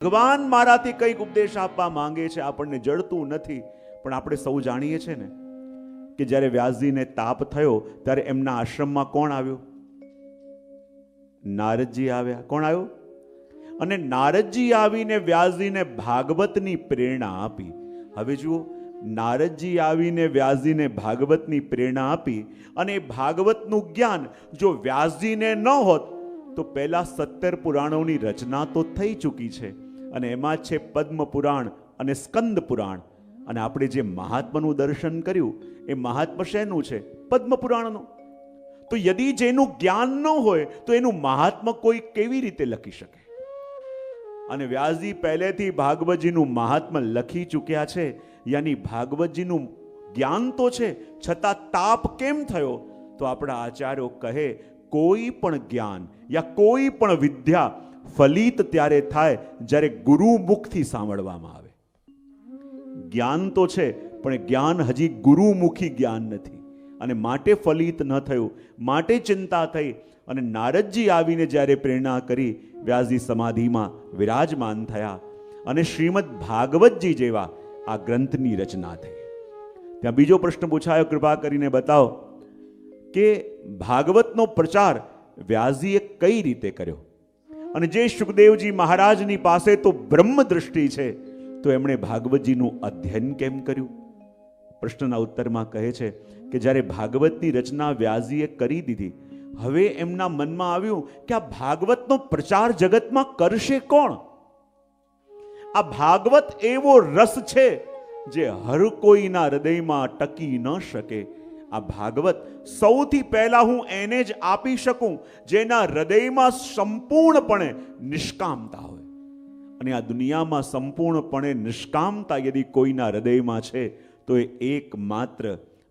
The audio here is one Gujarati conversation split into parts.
ભગવાન મારાથી કંઈક ઉપદેશ આપવા માંગે છે, આપણને જડતું નથી. પણ આપણે સૌ જાણીએ છીએ ને કે જ્યારે વ્યાસજીને તાપ થયો ત્યારે એમના આશ્રમમાં કોણ આવ્યું? નારદજી આવ્યા. કોણ આવ્યું? અને નારદજી આવીને વ્યાસજીને ભાગવતની પ્રેરણા આપી. હવે જુઓ, નારદજી આવીને વ્યાસજીને ભાગવતની પ્રેરણા આપી, અને ભાગવતનું જ્ઞાન જો વ્યાસજીને ન હોત તો પહેલા 17 પુરાણોની રચના તો થઈ ચૂકી છે, અને એમાં છે પદ્મ પુરાણ અને સ્કંદ પુરાણ. અને આપણે જે મહાત્માનું દર્શન કર્યું એ મહાત્મા શેનું છે? પદ્મ પુરાણનું. તો યદિ જેનું જ્ઞાન ન હોય તો એનું મહાત્મા કોઈ કેવી રીતે લખી શકે? અને વ્યાસજી પહેલેથી ભાગવતજીનું મહાત્મા લખી ચૂક્યા છે, યાની ભાગવતજીનું જ્ઞાન તો છે, છતાં તાપ કેમ થયો? તો આપણા આચાર્યો કહે, કોઈ પણ જ્ઞાન યા કોઈ પણ વિદ્યા ફલિત ત્યારે થાય જ્યારે ગુરુ મુખથી સાંભળવામાં આવે. જ્ઞાન તો છે પણ જ્ઞાન હજી ગુરુમુખી જ્ઞાન નથી, અને માટે ફલિત ન થયું, માટે ચિંતા થઈ. અને નારદજી આવીને જ્યારે પ્રેરણા કરી, વ્યાસજી સમાધિમાં વિરાજમાન થયા, અને શ્રીમદ ભાગવતજી જેવા આ ગ્રંથની રચના થઈ. ત્યાં બીજો પ્રશ્ન પૂછાયો, કૃપા કરીને બતાવો કે ભાગવતનો પ્રચાર વ્યાસજીએ કઈ રીતે કર્યો? અને જે સુખદેવજી મહારાજની પાસે તો બ્રહ્મ દૃષ્ટિ છે, તો એમણે ભાગવતજીનું અધ્યયન કેમ કર્યું? પ્રશ્નના ઉત્તરમાં કહે છે કે જ્યારે ભાગવતની રચના વ્યાસજીએ કરી દીધી, હવે એમના મનમાં આવ્યું કે આ ભાગવતનો પ્રચાર જગતમાં કરશે કોણ? આ ભાગવત એવો રસ છે જે હર કોઈના હૃદયમાં ટકી ન શકે. આ ભાગવત સૌથી પહેલા હું એને જ આપી શકું જેના હૃદયમાં સંપૂર્ણપણે નિષ્કામતા હોય. અને આ દુનિયામાં સંપૂર્ણપણે નિષ્કામતા યદિ કોઈના હૃદયમાં છે તો એ એકમાત્ર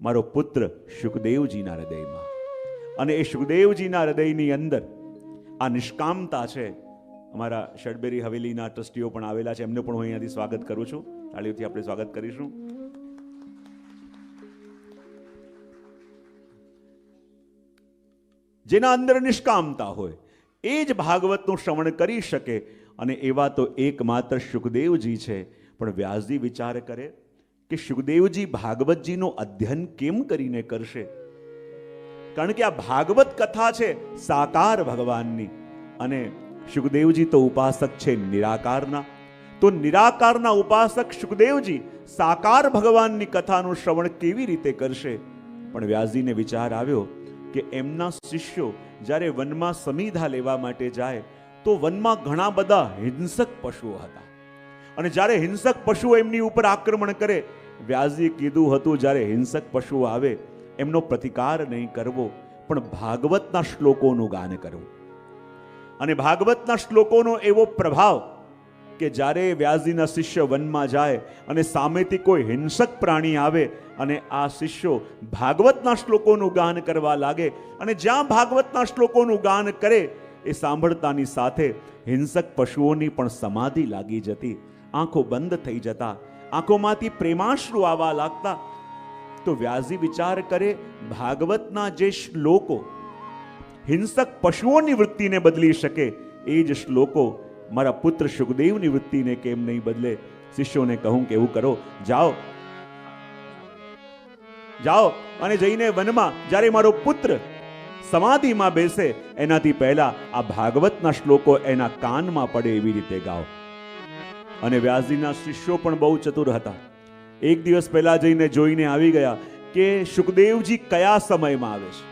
મારો પુત્ર સુખદેવજીના હૃદયમાં. અને એ સુખદેવજીના હૃદયની અંદર આ નિષ્કામતા છે. અમારા શડબેરી હવેલીના ટ્રસ્ટીઓ પણ આવેલા છે, એમને પણ હું અહીંયાથી સ્વાગત કરું છું. તાળીઓથી આપણે સ્વાગત કરીશું. જેના અંદર નિષ્કામતા હોય એ જ ભાગવતનું શ્રવણ કરી શકે, અને એવા તો એકમાત્ર સુખદેવજી છે. પણ વ્યાસજી વિચાર કરે કે સુખદેવજી ભાગવતજીનું અધ્યયન કેમ કરીને કરશે? કારણ કે આ ભાગવત કથા છે સાકાર ભગવાનની, અને સુખદેવજી તો ઉપાસક છે નિરાકારના. તો નિરાકારના ઉપાસક સુખદેવજી સાકાર ભગવાનની કથાનું શ્રવણ કેવી રીતે કરશે? પણ વ્યાસજીને વિચાર આવ્યો કે એમના શિષ્યો જ્યારે વનમાં સમિધા લેવા માટે જાય તો વનમાં ઘણા બધા હિંસક પશુઓ હતા, અને જ્યારે હિંસક પશુઓ એમની ઉપર આક્રમણ કરે, વ્યાસજીએ કીધું હતું જ્યારે હિંસક પશુઓ આવે એમનો પ્રતિકાર નહીં કરવો, પણ ભાગવતના શ્લોકોનું ગાન કરવું. અને ભાગવતના શ્લોકોનો એવો પ્રભાવ કે જ્યારે વ્યાસજીના શિષ્ય વનમાં જાય અને સામેથી કોઈ હિંસક પ્રાણી આવે અને આ શિષ્યો ભાગવતના શ્લોકોનું ગાન કરવા લાગે, અને જ્યાં ભાગવતના શ્લોકોનું ગાન કરે એ સાંભળતાની સાથે હિંસક પશુઓની પણ સમાધિ લાગી જતી, આંખો બંધ થઈ જતા, આંખોમાંથી પ્રેમાશ્રુ આવવા લાગતા. તો વ્યાસજી વિચાર કરે, ભાગવતના જે શ્લોકો હિંસક પશુઓની વૃત્તિને બદલી શકે એ જ શ્લોકો મારા પુત્ર સુખદેવની વૃત્તિને કેમ નહીં બદલે? શિષ્યોને કહું કે એવું કરો, જાઓ અને જઈને વનમાં જ્યારે મારો પુત્ર સમાધિમાં બેસે એનાથી પહેલા આ ભાગવતના શ્લોકો એના કાનમાં પડે એવી રીતે ગાઓ. અને વ્યાસજીના શિષ્યો પણ બહુ ચતુર હતા. એક દિવસ પહેલા જઈને જોઈને આવી ગયા કે સુખદેવજી કયા સમયમાં આવે છે,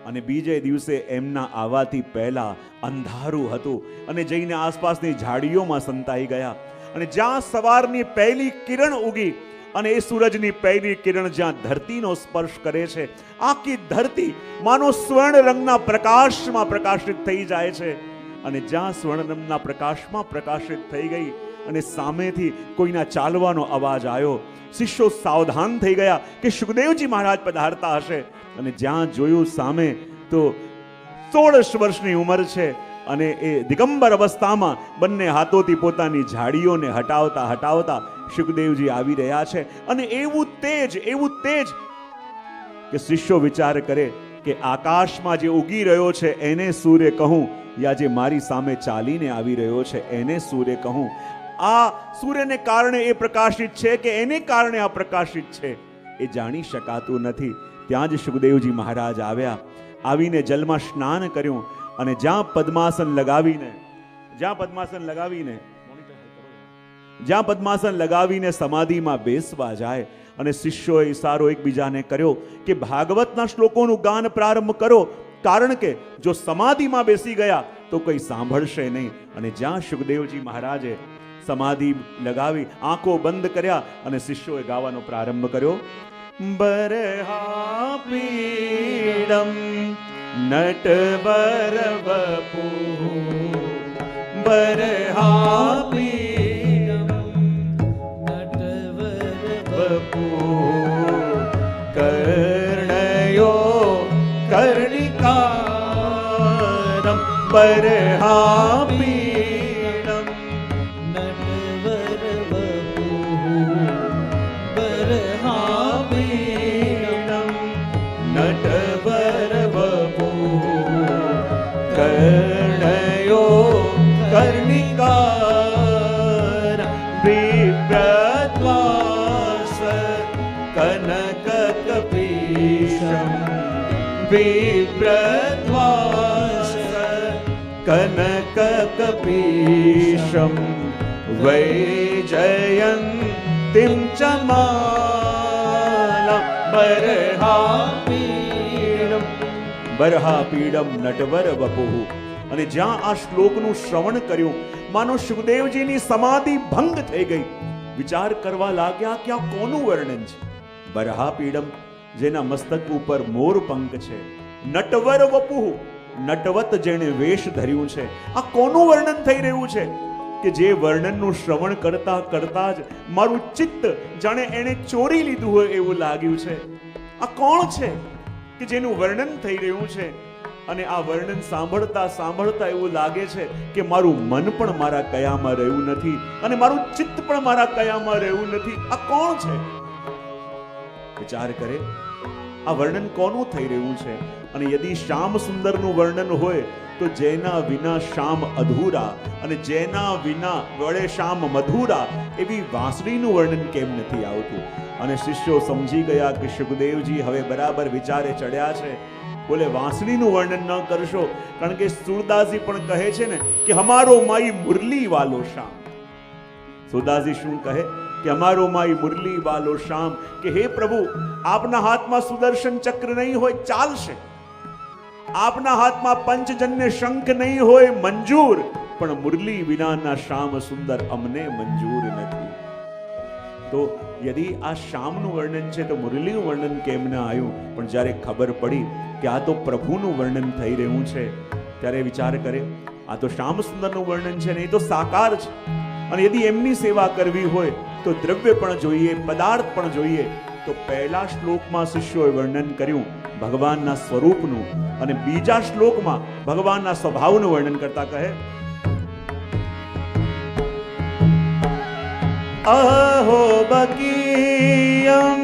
અને બીજે દિવસે એમના આવવાથી પહેલા અંધારું હતું, અને જઈને આસપાસની ઝાડીઓમાં સંતાઈ ગયા. અને જ્યાં સવારની પહેલી કિરણ ઉગી, અને એ સૂરજની પહેલી કિરણ જ્યાં ધરતીનો સ્પર્શ કરે છે, આખી ધરતી માનો સ્વર્ણ રંગના પ્રકાશમાં પ્રકાશિત થઈ જાય છે. અને જ્યાં સ્વર્ણ રંગના પ્રકાશમાં પ્રકાશિત થઈ ગઈ અને સામેથી કોઈના ચાલવાનો અવાજ આવ્યો, શિષ્યો સાવધાન થઈ ગયા કે સુખદેવજી મહારાજ પધારતા હશે. અને જ્યાં જોયું સામે તો 16 વર્ષની ઉંમર છે, અને એ દિગંબર અવસ્થામાં બંને હાથોથી પોતાની ઝાડીઓને હટાવતા હટાવતા સુખદેવજી આવી રહ્યા છે. અને એવું તેજ કે શિષ્યો વિચાર કરે કે આકાશમાં જે ઉગી રહ્યો છે એને સૂર્ય કહું યા જે મારી સામે ચાલીને આવી રહ્યો છે એને સૂર્ય કહું? આ સૂર્યને કારણે એ પ્રકાશિત છે કે એને કારણે આ પ્રકાશિત છે એ જાણી શકાતું નથી. ત્યાં જ સુખદેવજી મહારાજ આવ્યા, આવીને જલમાં સ્નાન કર્યું અને જ્યાં પદ્માસન લગાવીને સમાધિમાં બેસવા જાય અને શિષ્યોએ ઈશારો એકબીજાને કર્યો કે ભાગવતના શ્લોકોનું ગાન પ્રારંભ કરો, કારણ કે જો સમાધિમાં બેસી ગયા તો કોઈ સાંભળશે નહીં. અને જ્યાં સુખદેવજી મહારાજે સમાધિ લગાવી, આંખો બંધ કર્યા અને શિષ્યોએ ગાવાનો પ્રારંભ કર્યો. બરહા પીડમ નટવર વપુ, બરહા પીડમ નટવર વપુ, કર્ણયો કર્ણિકારમ, બરહા પીડમ નટવર વપુ, બરહા પીડમ નટવર વપુ, કર્ણયો કર્ણિકાર, વિપ્રદ્વાસ કનક કપીશમ, વિપ્રદ્વાસ કનક કપીશમ, વૈજયંતિમ ચમાલા, બરહા પીડમ, બરહા પીડમ નટવર વપુઃ. અને જ્યાં આ શ્લોકનું શ્રવણ કર્યું, માનો સુખદેવજીની સમાધિ ભંગ થઈ ગઈ. વિચાર કરવા લાગ્યા કે આ કોનું વર્ણન છે? બરહા પીડમ, જેના મસ્તક ઉપર મોર પંખ છે, નટવર વપુઃ, નટવત જેણે વેશ ધર્યું છે. આ કોનું વર્ણન થઈ રહ્યું છે કે જે વર્ણનનું શ્રવણ કરતા કરતા જ મારું ચિત્ત જાણે એણે ચોરી લીધું હોય એવું લાગ્યું છે. આ કોણ છે કે જેનું વર્ણન થઈ રહ્યું છે? અને આ વર્ણન સાંભળતા સાંભળતા એવું લાગે છે કે મારું મન પણ મારા કયામાં રહ્યું નથી અને મારું ચિત્ત પણ મારા કયામાં રહ્યું નથી. આ કોણ છે? વિચાર કરે, આ વર્ણન કોનું થઈ રહ્યું છે? અને યદિ શ્યામ સુંદરનું વર્ણન હોય તો જેના વિના શ્યામ અધૂરા અને જેના વિના વડે શ્યામ મધુરા, એવી વાંસળીનું વર્ણન કેમ નથી આવતું? અને શિષ્યો સમજી ગયા કે સુખદેવજી હવે બરાબર વિચારે ચડ્યા છે. બોલે, વાંસળીનું વર્ણન ન કરશો, કારણ કે સુરદાસજી પણ કહે છે ને કે હમારો માઈ મુરલી વાલો શ્યામ. સુરદાસજી શું કહે કે અમારો માઈ મુરલી વાલો શ્યામ, કે હે પ્રભુ, આપના હાથમાં સુદર્શન ચક્ર નહીં હોય ચાલશે, આપના હાથમાં પંચજન્ય શંખ નહીં હોય મંજૂર, પણ મુરલી વિનાના શ્યામ સુંદર અમને મંજૂર નથી. તો યદિ આ શ્યામનું વર્ણન છે તો મુરલીનું વર્ણન કેમ ના આવ્યું? પણ જ્યારે ખબર પડી કે આ તો પ્રભુનું વર્ણન થઈ રહ્યું છે, ત્યારે વિચાર કરે, આ તો શ્યામ સુંદરનું વર્ણન છે ને, એ તો સાકાર છે. અને યદિ એમની સેવા કરવી હોય તો દ્રવ્ય પણ જોઈએ, પદાર્થ પણ જોઈએ. તો પહેલા શ્લોકમાં શિષ્યોએ વર્ણન કર્યું ભગવાનના સ્વરૂપનું, અને બીજા શ્લોકમાં ભગવાનના સ્વભાવનું વર્ણન કરતા કહે, અહો બકીયમ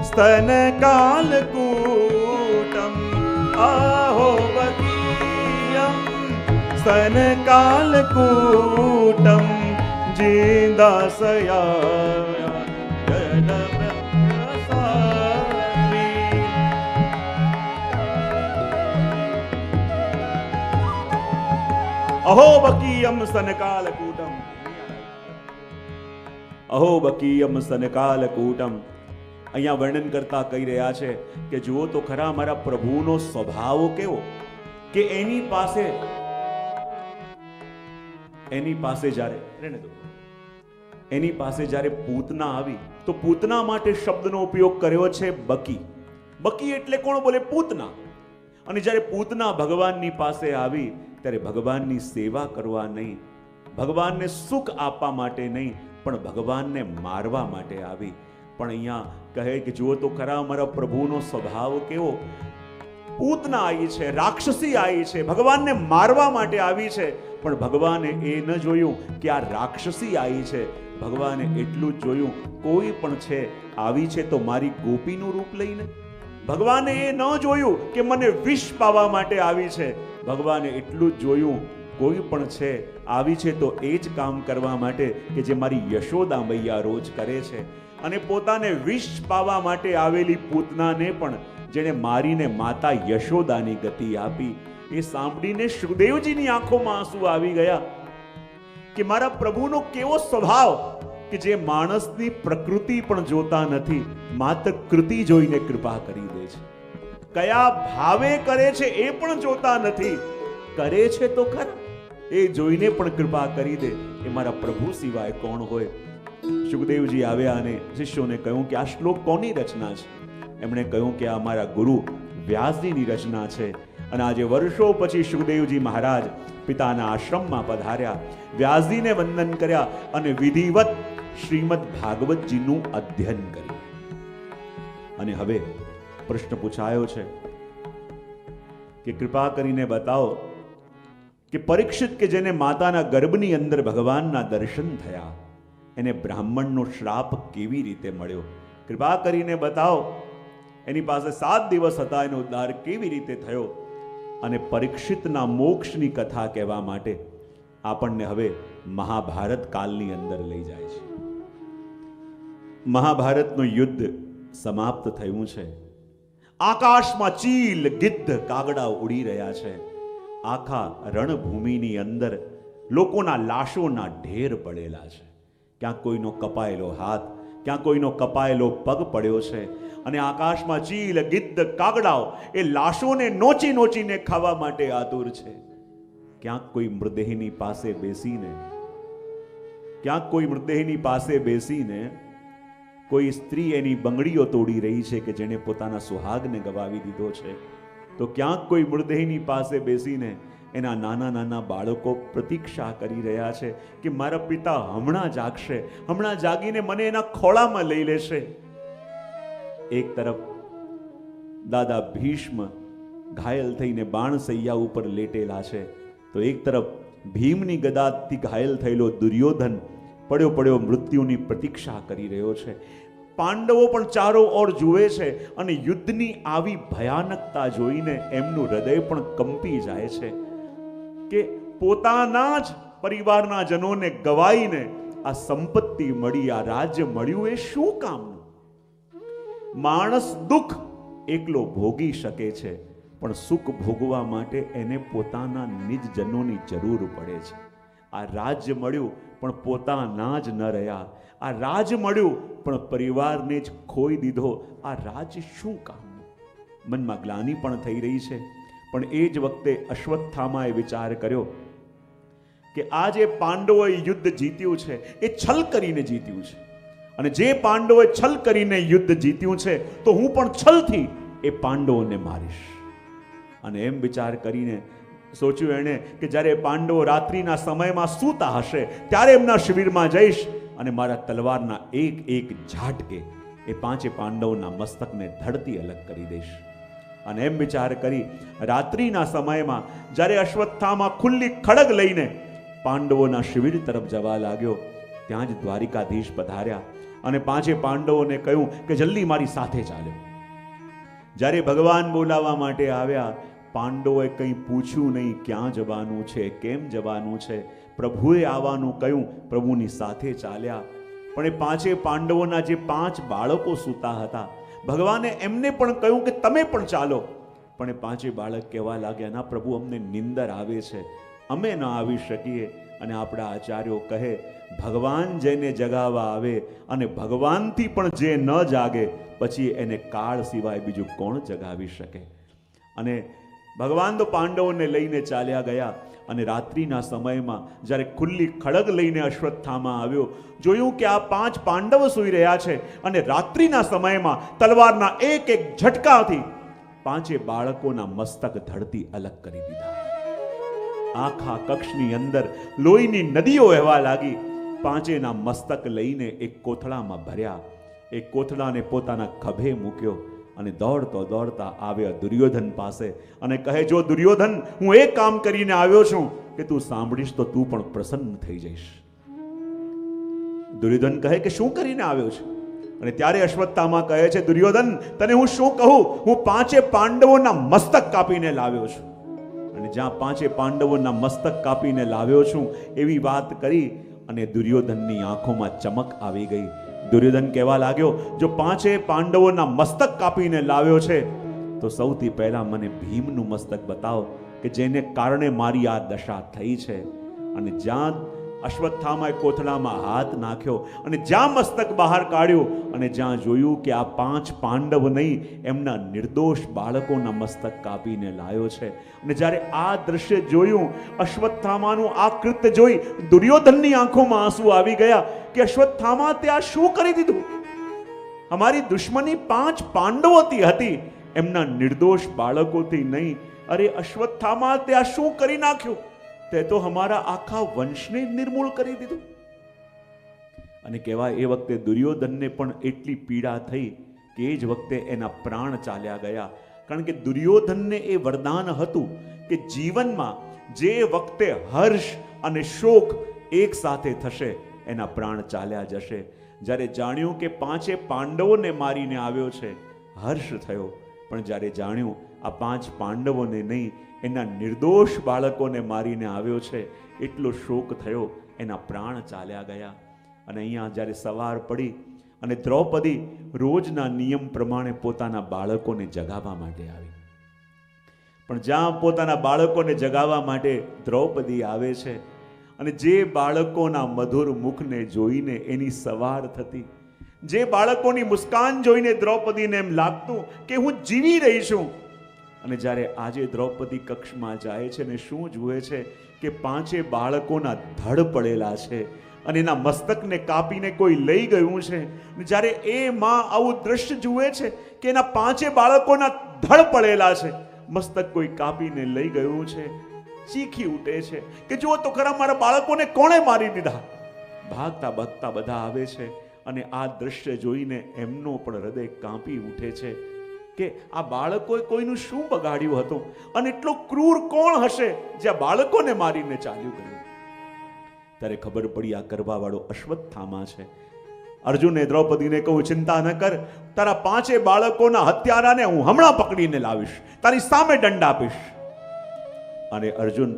સ્તન કાલકૂટમ, અહો બકીયમ સ્તન કાલકૂટમ, જીદાસયા અહો બકીયમ સ્તનકાલકૂટમ, અહો બકીયમ સ્તનકાલકૂટમ. અહીંયા વર્ણન કરતા કહી રહ્યા છે કે જુઓ તો ખરા મારા પ્રભુનો સ્વભાવ કેવો, કે એની પાસે જ્યારે પૂતના આવી તો પૂતના માટે શબ્દનો ઉપયોગ કર્યો છે બકી. બકી એટલે કોણ? બોલે પૂતના. અને જ્યારે પૂતના ભગવાનની પાસે આવી ત્યારે ભગવાનની સેવા કરવા નહીં, ભગવાનને સુખ આપવા માટે નહીં, પણ ભગવાનને મારવા માટે આવી. પણ અહીંયા કહે કે જુઓ તો ખરા મારા પ્રભુનો સ્વભાવ કેવો, પૂતના આવી છે, રાક્ષસી આવી છે, ભગવાનને મારવા માટે આવી છે. પણ ભગવાને એ ન જોયું કે આ રાક્ષસી આવી છે, ભગવાને એટલું જ જોયું કોઈ પણ છે આવી છે તો મારી ગોપીનું રૂપ લઈને. ભગવાને એ ન જોયું કે મને વિષ પાવા માટે આવી છે, ભગવાને એટલું જ જોયું, કોઈ પણ છે આવી છે તો એ જ કામ કરવા માટે કે જે મારી યશોદા મૈયા રોજ કરે છે. અને પોતાને વિષ પાવા માટે આવેલી પૂતનાને પણ જેણે મારીને માતા યશોદાની ગતિ આપી. એ સાંભળીને સુખદેવજીની આંખોમાં આંસુ આવી ગયા કે મારા પ્રભુનો કેવો સ્વભાવ કે જે માણસની પ્રકૃતિ પણ જોતા નથી, માત્ર કૃતિ જોઈને કૃપા કરી દે છે. કયા ભાવે કરે છે એ પણ જોતા નથી, કરે છે તો ખરા, એ જોઈને પણ કૃપા કરી દે. એ મારા પ્રભુ સિવાય કોણ હોય? સુખદેવજી આવ્યા અને શિષ્યોને કહ્યું કે આ શ્લોક કોની રચના છે? એમણે કહ્યું કે આ અમારા ગુરુ વ્યાસજીની રચના છે. અને આજે વર્ષો પછી સુખદેવજી મહારાજ પિતાના આશ્રમમાં પધાર્યા, વ્યાસજીને વંદન કર્યા અને વિધિવત શ્રીમદ ભાગવતજીનું અધ્યયન કર્યું. અને હવે પ્રશ્ન પૂછાયો છે કે કૃપા કરીને બતાવો કે પરીક્ષિત કે જેને માતાના ગર્ભની અંદર ભગવાનના દર્શન થયા, એને બ્રાહ્મણનો શ્રાપ કેવી રીતે મળ્યો? કૃપા કરીને બતાવો. એની પાસે 7 દિવસ હતા, એનો ઉદ્ધાર કેવી રીતે થયો? અને પરીક્ષિતના મોક્ષની કથા કહેવા માટે આપણને હવે મહાભારત કાલની અંદર લઈ જાય છે. મહાભારતનું યુદ્ધ સમાપ્ત થયું છે. આકાશમાં ચીલ, ગિદ્ધ, કાગડા ઉડી રહ્યા છે. આખા રણભૂમિની અંદર લોકોના લાશોના ઢેર પડેલા છે. ક્યાંક કોઈનો કપાયેલો હાથ, ક્યાં કોઈનો કપાયેલો પગ પડ્યો છે. અને આકાશમાં ચીલ, ગિદ્ધ, કાગડાઓ એ લાશોને નોચી નોચીને ખાવા માટે આતુર છે. ક્યાંક કોઈ મૃતદેહની પાસે બેસીને કોઈ સ્ત્રી એની બંગડીઓ તોડી રહી છે કે જેણે પોતાના સુહાગને ગવાવી દીધો છે. તો ક્યાંક કોઈ મૃતદેહની પાસે બેસીને એના નાના નાના બાળકો પ્રતીક્ષા કરી રહ્યા છે કે મારા પિતા હમણાં જાગશે, હમણાં જાગીને મને એના ખોળામાં લઈ લેશે. એક તરફ દાદા ભીષ્મ ઘાયલ થઈને બાણસૈયા ઉપર લેટેલા છે, તો એક તરફ ભીમની ગદાથી ઘાયલ થયેલો દુર્યોધન પડ્યો મૃત્યુની પ્રતીક્ષા કરી રહ્યો છે. પાંડવો પણ ચારો ઓર જુએ છે અને યુદ્ધની આવી ભયાનકતા જોઈને એમનું હૃદય પણ કંપી જાય છે કે પોતાના જ પરિવારના જનોને ગવાઈને આ સંપત્તિ મળી, આ રાજ્ય મળ્યું, એ શું કામનું? માણસ દુઃખ એકલો ભોગી શકે છે, પણ સુખ ભોગવા માટે એને પોતાના નિજજનોની જરૂર પડે છે. આ રાજ્ય મળ્યું પણ પોતાના જ ન રહ્યા, આ રાજ મળ્યું પણ પરિવારને જ ખોઈ દીધો. આ રાજ્ય શું કામનું? મનમાં ગ્લાનિ પણ થઈ રહી છે. પણ એ જ વખતે અશ્વત્થામાએ વિચાર કર્યો કે આ જે પાંડવોએ યુદ્ધ જીત્યું છે એ છલ કરીને જીત્યું છે, અને જે પાંડવોએ છલ કરીને યુદ્ધ જીત્યું છે તો હું પણ છલથી એ પાંડવોને મારીશ. અને એમ વિચાર કરીને સોચ્યું એણે કે જ્યારે પાંડવો રાત્રિના સમયમાં સૂતા હશે ત્યારે એમના શિબિરમાં જઈશ અને મારા તલવારના એક એક ઝાટકે એ 5 પાંડવોના મસ્તકને ધડથી અલગ કરી દઈશ. અને એમ વિચાર કરી રાત્રિના સમયમાં જ્યારે અશ્વત્થામા ખુલ્લી ખડગ લઈને પાંડવોના શિબિર તરફ જવા લાગ્યો, ત્યાં જ દ્વારિકાધીશ પધાર્યા અને 5 પાંડવોને કહ્યું કે જલ્દી મારી સાથે ચાલો. જ્યારે ભગવાન બોલાવવા માટે આવ્યા, પાંડવોએ કંઈ પૂછ્યું નહીં, ક્યાં જવાનું છે, કેમ જવાનું છે. પ્રભુએ આવવાનું કહ્યું, પ્રભુની સાથે ચાલ્યા. પણ એ 5 પાંડવોના જે 5 બાળકો સૂતા હતા, ભગવાને એમને પણ કહ્યું કે તમે પણ ચાલો. પણ એ 5 બાળક કહેવા લાગ્યા, ના પ્રભુ, અમને નિંદર આવે છે, અમે ન આવી શકીએ. અને આપણા આચાર્યો કહે, ભગવાન જેને જગાવવા આવે અને ભગવાનથી પણ જે ન જાગે પછી એને કાળ સિવાય બીજું કોણ જગાવી શકે? અને ભગવાન તો પાંડવોને લઈને ચાલ્યા ગયા. અને રાત્રિના સમયમાં જ્યારે ખુલ્લી ખડગ લઈને અશ્વત્થામા આવ્યો, જોયું કે આ 5 પાંડવ સૂઈ રહ્યા છે અને રાત્રિના સમયમાં તલવારના એક એક ઝટકાથી 5 બાળકોના મસ્તક ધડથી અલગ કરી દીધા. આખા કક્ષની અંદર લોહીની નદીઓ વહેવા લાગી. 5ના મસ્તક લઈને એક કોથળામાં ભર્યા. એ કોથળાને પોતાના ખભે મૂક્યો અને દોડતા આવ્યા દુર્યોધન પાસે અને કહે, જો દુર્યોધન, હું એક કામ કરીને આવ્યો છું કે તું સાંભળીશ તો તું પણ પ્રસન્ન થઈ જઈશ. દુર્યોધન કહે કે શું કરીને આવ્યો છે? અને ત્યારે અશ્વત્થામા કહે છે, દુર્યોધન, તને હું શું કહું, હું 5 પાંડવોના મસ્તક કાપીને લાવ્યો છું. અને જ્યાં પાંચે પાંડવોના મસ્તક કાપીને લાવ્યો છું, એવી વાત કરી અને દુર્યોધનની આંખોમાં ચમક આવી ગઈ. દુર્યોધન કહેવા લાગ્યો, જો પાંચે પાંડવોના મસ્તક કાપીને લાવ્યો છે તો સૌથી પહેલા મને ભીમનું મસ્તક બતાવો કે જેને કારણે મારી આ દશા થઈ છે. અને જ્યાં અશ્વત્થામાએ કોથળામાં હાથ નાખ્યો અને જ્યાં મસ્તક બહાર કાઢ્યું અને જ્યાં જોયું કે આ પાંચ પાંડવ નહીં, એમના નિર્દોષ બાળકોના મસ્તક કાપીને લાવ્યો છે. અને જ્યારે આ દ્રશ્ય જોયું, અશ્વત્થામાનું આ કૃત્ય જોઈ દુર્યોધનની આંખોમાં આંસુ આવી ગયા કે અશ્વત્થામા, તે આ શું કરી દીધું? અમારી દુશ્મની પાંચ પાંડવોથી હતી, એમના નિર્દોષ બાળકોથી નહીં. અરે અશ્વત્થામા, તે આ શું કરી નાખ્યું? તે તો અમારા આખા વંશને નિર્મૂળ કરી દીધું. અને કહેવાય એ વખતે દુર્યોધનને પણ એટલી પીડા થઈ કે એ જ વખતે એના પ્રાણ ચાલ્યા ગયા. કારણ કે દુર્યોધનને એ વરદાન હતું કે જીવનમાં જે વખતે હર્ષ અને શોક એક સાથે થશે, એના પ્રાણ ચાલ્યા જશે. જ્યારે જાણ્યું કે પાંચે પાંડવોને મારીને આવ્યો છે, હર્ષ થયો. પણ જ્યારે જાણ્યું આ પાંચ પાંડવોને નહીં, એના નિર્દોષ બાળકોને મારીને આવ્યો છે, એટલો શોક થયો, એના પ્રાણ ચાલ્યા ગયા. અને અહીંયા જ્યારે સવાર પડી અને દ્રૌપદી રોજના નિયમ પ્રમાણે પોતાના બાળકોને જગાવવા માટે આવી. પણ જ્યાં પોતાના બાળકોને જગાવવા માટે દ્રૌપદી આવે છે અને જે બાળકોના મધુર મુખને જોઈને એની સવાર થતી, જે બાળકોની મુસ્કાન જોઈને દ્રૌપદીને એમ લાગતું કે હું જીવી રહી છું. અને જ્યારે આજે દ્રૌપદી કક્ષમાં જાય છે ને શું જુએ છે કે પાંચે બાળકોના ધડ પડેલા છે અને એના મસ્તકને કાપીને કોઈ લઈ ગયું છે. જ્યારે એ માં આવું દ્રશ્ય જુએ છે કે એના પાંચે બાળકોના ધડ પડેલા છે, મસ્તક કોઈ કાપીને લઈ ગયું છે, ચીખી ઉઠે છે કે જુઓ તો ખરા મારા બાળકોને કોણે મારી દીધા. ભાગતા ભાગતા બધા આવે છે અને આ દ્રશ્ય જોઈને એમનો પણ હૃદય કાંપી ઉઠે છે કે આ બાળકોએ કોઈનું શું બગાડ્યું હતું અને એટલો ક્રૂર કોણ હશે જે આ બાળકોને મારીને ચાલ્યું ગયું. ત્યારે ખબર પડી આ કરવા વાળો અશ્વત્થામા છે. અર્જુને દ્રૌપદીને કહ્યું, ચિંતા ન કર, તારા પાંચે બાળકોના હત્યારાને હું હમણાં પકડીને લાવીશ, તારી સામે દંડ આપીશ. અને અર્જુન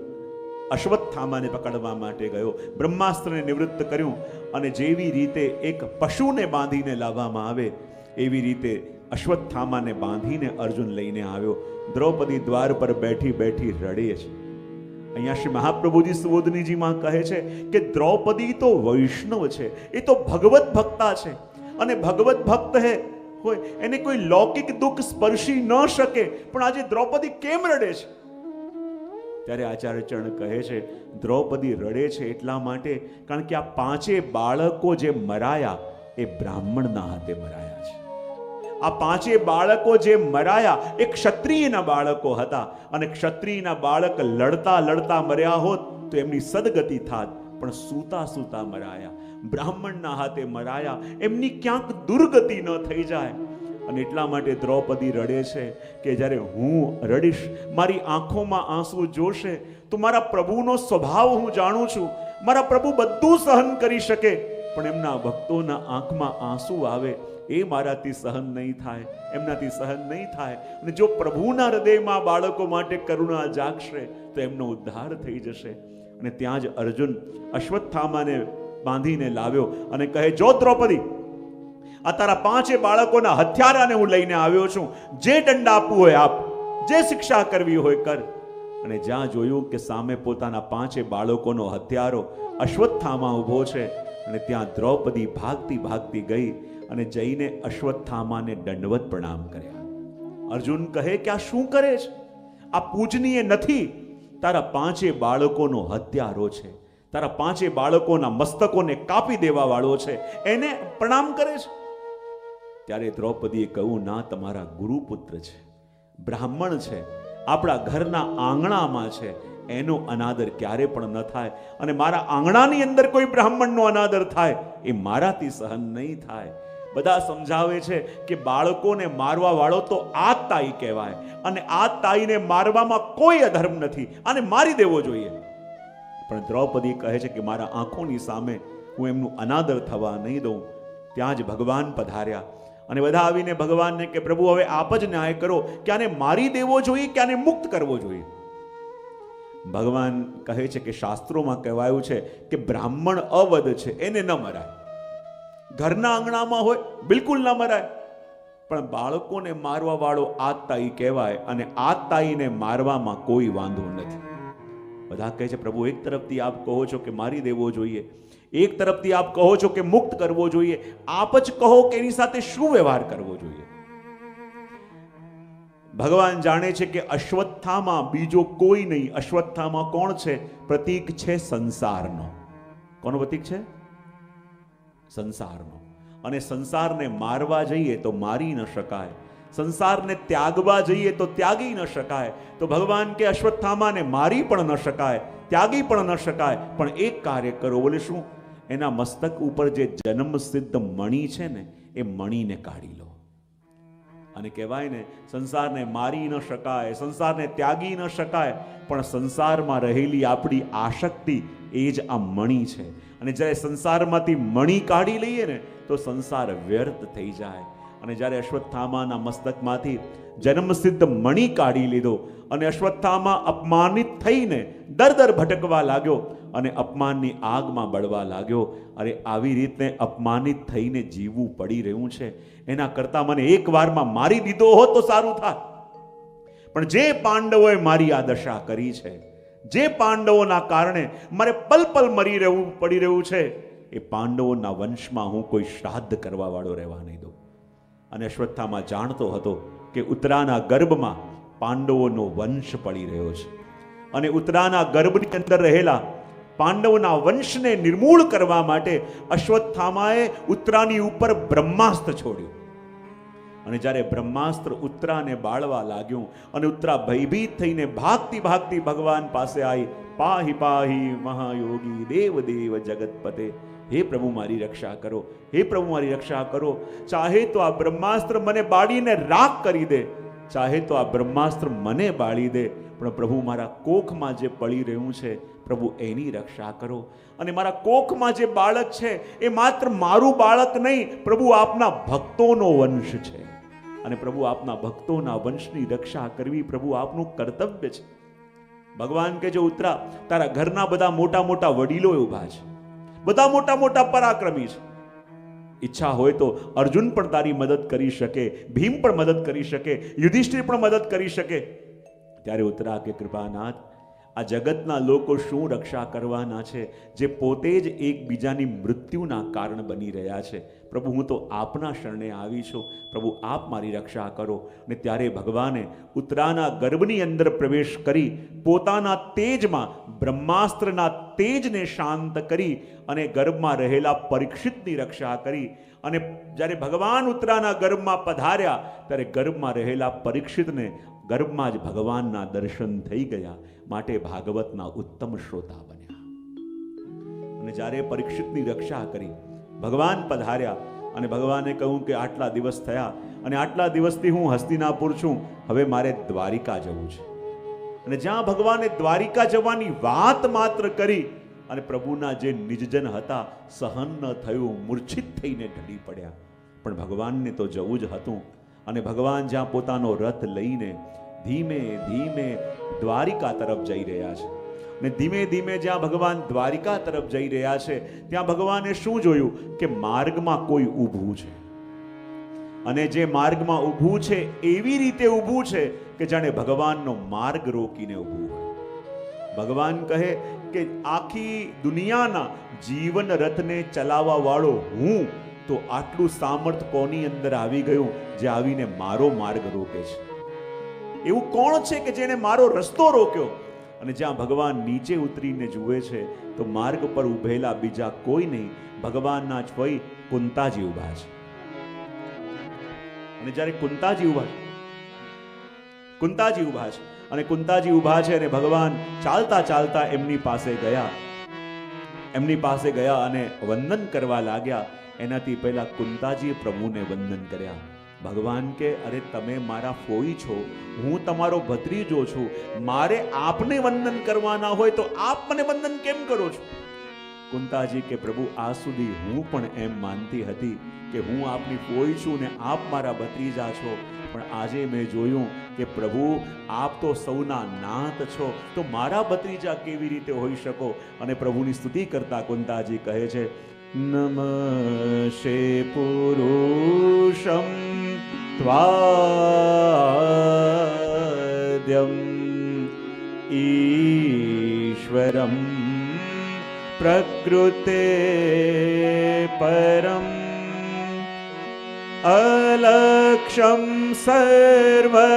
અશ્વત્થામાને પકડવા માટે ગયો, બ્રહ્માસ્ત્રને નિવૃત્ત કર્યું અને જેવી રીતે એક પશુને બાંધીને લાવવામાં આવે એવી રીતે અશ્વત્થામાને બાંધીને અર્જુન લઈને આવ્યો. દ્રૌપદી દ્વાર પર બેઠી બેઠી રડે છે. અહીંયા શ્રી મહાપ્રભુજી સુબોધનીજીમાં કહે છે કે દ્રૌપદી તો વૈષ્ણવ છે, એ તો ભગવત ભક્તા છે. અને ભગવત ભક્ત હોય એને કોઈ લૌકિક દુઃખ સ્પર્શી ન શકે, પણ આજે દ્રૌપદી કેમ રડે છે? ત્યારે આચાર્ય ચરણ કહે છે દ્રૌપદી રડે છે એટલા માટે કારણ કે આ પાંચે બાળકો જે મરાયા એ બ્રાહ્મણના હાથે મરાયા છે. આ પાંચે બાળકો જે મરાયા એ ક્ષત્રિયના બાળકો હતા અને ક્ષત્રિયના બાળક લડતા લડતા મર્યા હોત તો એમની સદગતિ થાત, પણ સૂતા સૂતા મરાયા, બ્રાહ્મણના હાથે મરાયા, એમની ક્યાંક દુર્ગતિ ન થઈ જાય. અને એટલા માટે દ્રૌપદી રડે છે કે જ્યારે હું રડીશ, મારી આંખોમાં આંસુ જોશે તો મારા પ્રભુનો સ્વભાવ હું જાણું છું. મારા પ્રભુ બધું સહન કરી શકે, પણ એમના ભક્તોના આંખમાં આંસુ આવે એ મારાથી સહન નહીં થાય, એમનાથી સહન નહીં થાય. અને જો પ્રભુના હૃદયમાં બાળકો માટે કરુણા જાગશે તો એમનો ઉદ્ધાર થઈ જશે. અને ત્યાં જ અર્જુન અશ્વત્થામાને બાંધીને લાવ્યો અને કહે, જો દ્રૌપદી, આ તારા પાંચે બાળકોના હથિયારાને હું લઈને આવ્યો છું, જે દંડ આપવું હોય આપ, જે શિક્ષા કરવી હોય કર. અને જ્યાં જોયું કે સામે પોતાના પાંચે બાળકોનો હથિયારો અશ્વત્થામા ઊભો છે અને ત્યાં દ્રૌપદી ભાગતી ભાગતી ગઈ અને જઈને અશ્વત્થામાને દંડવત પ્રણામ કર્યા. અર્જુન કહે કે આ શું કરે છે? આ પૂજનીય નથી. તારા પાંચે બાળકોનો હત્યારો છે, તારા પાંચે બાળકોના મસ્તકોને કાપી દેવા વાળો છે, એને પ્રણામ કરે છે. ત્યારે દ્રૌપદીએ કહ્યું, ના, તમારા ગુરુપુત્ર છે, બ્રાહ્મણ છે, આપણા ઘરના આંગણામાં છે, એનો અનાદર ક્યારે પણ ન થાય. અને મારા આંગણાની અંદર કોઈ બ્રાહ્મણનો અનાદર થાય એ મારાથી સહન નહીં થાય. બધા સમજાવે છે કે બાળકોને મારવા વાળો તો આ તાઈ કહેવાય અને આ તાઈને મારવામાં કોઈ અધર્મ નથી, આને મારી દેવો જોઈએ. પણ દ્રૌપદી કહે છે કે મારા આંખોની સામે હું એમનું અનાદર થવા નહીં દઉં. ત્યાં જ ભગવાન પધાર્યા અને બધા આવીને ભગવાનને કે પ્રભુ હવે આપ જ ન્યાય કરો કે આને મારી દેવો જોઈએ કે આને મુક્ત કરવો જોઈએ. ભગવાન કહે છે કે શાસ્ત્રોમાં કહેવાયું છે કે બ્રાહ્મણ અવધ છે, એને ન મરાય. ઘરના આંગણામાં હોય બિલકુલ ન મરાય, પણ બાળકોને મારવા વાળો આતતાઈ કહેવાય, અને આતતાઈને મારવામાં કોઈ વાંધો નથી. બધા કહે છે પ્રભુ એક તરફથી આપ કહો છો કે મારી દેવો જોઈએ, એક તરફથી આપ કહો છો કે મુક્ત કરવો જોઈએ, આપ જ કહો કે એની સાથે શું વ્યવહાર કરવો જોઈએ. ભગવાન જાણે છે કે અશ્વત્થામા બીજો કોઈ નહીં. અશ્વત્થામા કોણ છે? પ્રતીક છે સંસારનો. કોનો પ્રતીક છે? સંસારનો. અને સંસારને મારવા જઈએ તો મારી ન શકાય, સંસારને ત્યાગવા જઈએ તો ત્યાગી ન શકાય. તો ભગવાન કે અશ્વત્થામાને મારી પણ ન શકાય, ત્યાગી પણ ન શકાય, પણ એક કાર્ય કરો. બોલે શું? એના મસ્તક ઉપર જે જન્મ સિદ્ધ મણી છે ને, એ મણીને કાઢી લો. અને કહેવાય ને, સંસારને મારી ન શકાય, સંસારને ત્યાગી ન શકાય, પણ સંસારમાં રહેલી આપણી આસક્તિ એ જ આ મણી છે. અને જ્યારે સંસારમાંથી મણી કાઢી લઈએ ને તો સંસાર વ્યર્થ થઈ જાય. અને જ્યારે અશ્વત્થામાના મસ્તકમાંથી જન્મસિદ્ધ મણી કાઢી લીધો અને અશ્વત્થામા અપમાનિત થઈને દર ભટકવા લાગ્યો અને અપમાનની આગમાં બળવા લાગ્યો. અરે આવી રીતે અપમાનિત થઈને જીવવું પડી રહ્યું છે, એના કરતાં મને એક વારમાં મારી દીધો હોત તો સારું થાય. પણ જે પાંડવોએ મારી આ દશા કરી છે, જે પાંડવોના કારણે મારે પલ પલ મરી રહેવું પડી રહ્યું છે, એ પાંડવોના વંશમાં હું કોઈ શ્રાદ્ધ કરવા વાળો રહેવા નહીં દઉં. અને અશ્વત્થામા જાણતો હતો કે ઉત્તરાના ગર્ભમાં પાંડવોનો વંશ પડી રહ્યો છે, અને ઉત્તરાના ગર્ભની અંદર રહેલા પાંડવોના વંશને નિર્મૂળ કરવા માટે અશ્વત્થામાએ ઉત્તરાની ઉપર બ્રહ્માસ્ત્ર છોડ્યું. અને જ્યારે બ્રહ્માસ્ત્ર ઉત્તરાને બાળવા લાગ્યું અને ઉત્તરા ભયભીત થઈને ભાગતી ભાગતી ભગવાન પાસે આવી, પાહી પાહી મહાયોગી દેવ દેવ જગતપતે, હે પ્રભુ મારી રક્ષા કરો, હે પ્રભુ મારી રક્ષા કરો. ચાહે તો આ બ્રહ્માસ્ત્ર મને બાળીને રાખ કરી દે, ચાહે તો આ બ્રહ્માસ્ત્ર મને બાળી દે, પણ પ્રભુ મારા કોખમાં જે પડી રહ્યું છે પ્રભુ એની રક્ષા કરો. અને મારા કોખમાં જે બાળક છે એ માત્ર મારું બાળક નહીં, પ્રભુ આપના ભક્તોનો વંશ છે, અને પ્રભુ આપના ભક્તોના વંશની રક્ષા કરવી પ્રભુ આપનું કર્તવ્ય છે. ભગવાન કે જો ઉત્તરા, તારા ઘરના બધા મોટા મોટા વડીલો ઉભા છે, બધા મોટા મોટા પરાક્રમી છે, ઈચ્છા હોય તો અર્જુન પણ તારી મદદ કરી શકે, ભીમ પણ મદદ કરી શકે, યુધિષ્ઠિર પણ મદદ કરી શકે. ત્યારે ઉત્તરા કે કૃપાનાથ, આ જગતના લોકો શું રક્ષા કરવાના છે, જે પોતે જ એકબીજાની મૃત્યુના કારણ બની રહ્યા છે. પ્રભુ હું તો આપના શરણે આવી છું, પ્રભુ આપ મારી રક્ષા કરો. ને ત્યારે ભગવાને ઉત્તરાના ગર્ભની અંદર પ્રવેશ કરી પોતાના તેજમાં બ્રહ્માસ્ત્રના તેજને શાંત કરી અને ગર્ભમાં રહેલા પરીક્ષિતની રક્ષા કરી. અને જ્યારે ભગવાન ઉત્તરાના ગર્ભમાં પધાર્યા ત્યારે ગર્ભમાં રહેલા પરીક્ષિતને ગર્ભમાં જ ભગવાનના દર્શન થઈ ગયા, માટે ભાગવતના ઉત્તમ શ્રોતા બન્યા. અને જ્યારે પરીક્ષિતની રક્ષા કરી ભગવાન પધાર્યા અને ભગવાને કહ્યું કે આટલા દિવસ થયા અને આટલા દિવસથી હું હસ્તિનાપુર છું, હવે મારે દ્વારિકા જવું છે. અને જ્યાં ભગવાને દ્વારિકા જવાની વાત માત્ર કરી અને પ્રભુના જે નિજજન હતા સહન ન થયું, મૂર્છિત થઈને ઢળી પડ્યા. પણ ભગવાનને તો જવું જ હતું. અને ભગવાન જ્યાં પોતાનો રથ લઈને ધીમે ધીમે દ્વારિકા તરફ જઈ રહ્યા છે, ને ધીમે ધીમે જ્યાં ભગવાન દ્વારિકા તરફ જઈ રહ્યા છે ત્યાં ભગવાને શું જોયું કે માર્ગમાં કોઈ ઊભું છે. અને જે માર્ગમાં ઊભું છે એવી રીતે ઊભું છે કે જાણે ભગવાનનો માર્ગ રોકીને ઊભું હોય. ભગવાન કહે કે આખી દુનિયાના જીવન રથને ચલાવવા વાળો હું, તો આટલું સામર્થ કોની અંદર આવી ગયું જે આવીને મારો માર્ગ રોકે છે? એવું કોણ છે કે જેને મારો રસ્તો રોક્યો? અને જ્યાં ભગવાન નીચે ઉતરીને જુએ છે તો માર્ગ પર ઉભેલા બીજા કોઈ નહીં, ભગવાનના જ કોઈ કુંતાજી ઉભા છે. અને જ્યારે કુંતાજી ઉભા છે અને કુંતાજી ઉભા છે અને ભગવાન ચાલતા ચાલતા એમની પાસે ગયા અને વંદન કરવા લાગ્યા. એનાથી પહેલા કુંતાજીએ પ્રભુને વંદન કર્યા. ભગવાન કે અરે તમે મારા ફોઈ છો, હું તમારો ભત્રીજો છું, મારે આપને વંદન કરવાના હોય તો આપ મને વંદન કેમ કરો છો? કુંતાજી કે પ્રભુ આ સુધી હું પણ એમ માનતી હતી કે હું આપની ફોઈ છું ને આપ મારા ભત્રીજા છો, પણ આજે મેં જોયું કે પ્રભુ આપ તો સૌના નાથ છો, તો મારા ભત્રીજા કેવી રીતે હોઈ શકો? અને પ્રભુની સ્તુતિ કરતા કુંતાજી કહે છે, નમશે પુરુષમ ત્વાદ્યમ ઈશ્વરમ પ્રકૃતે પરમ અલક્ષ્યમ સર્વભૂતાનાં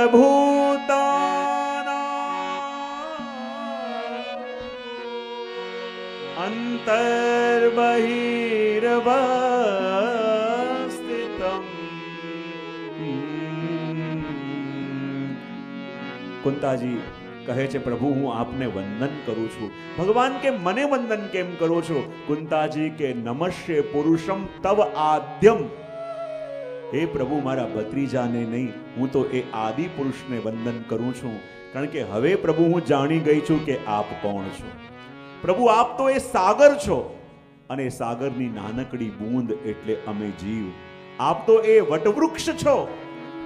અંતર્બહિર્વસ્થિતમ. કુંતાજી કહે છે, પ્રભુ હું આપને વંદન કરું છું. ભગવાન કે મને વંદન કેમ કરો છો? કુંતાજી કે નમસ્ય પુરુષમ તવ આદ્યમ. હે પ્રભુ, મારા ભત્રીજાને નહીં, હું તો એ આદિ પુરુષને વંદન કરું છું. કારણ કે હવે પ્રભુ હું જાણી ગઈ છું કે આપ કોણ છો. પ્રભુ આપ તો એ સાગર છો, અને સાગરની નાનકડી બૂંદ એટલે અમે જીવ. આપ તો એ વટવૃક્ષ છો,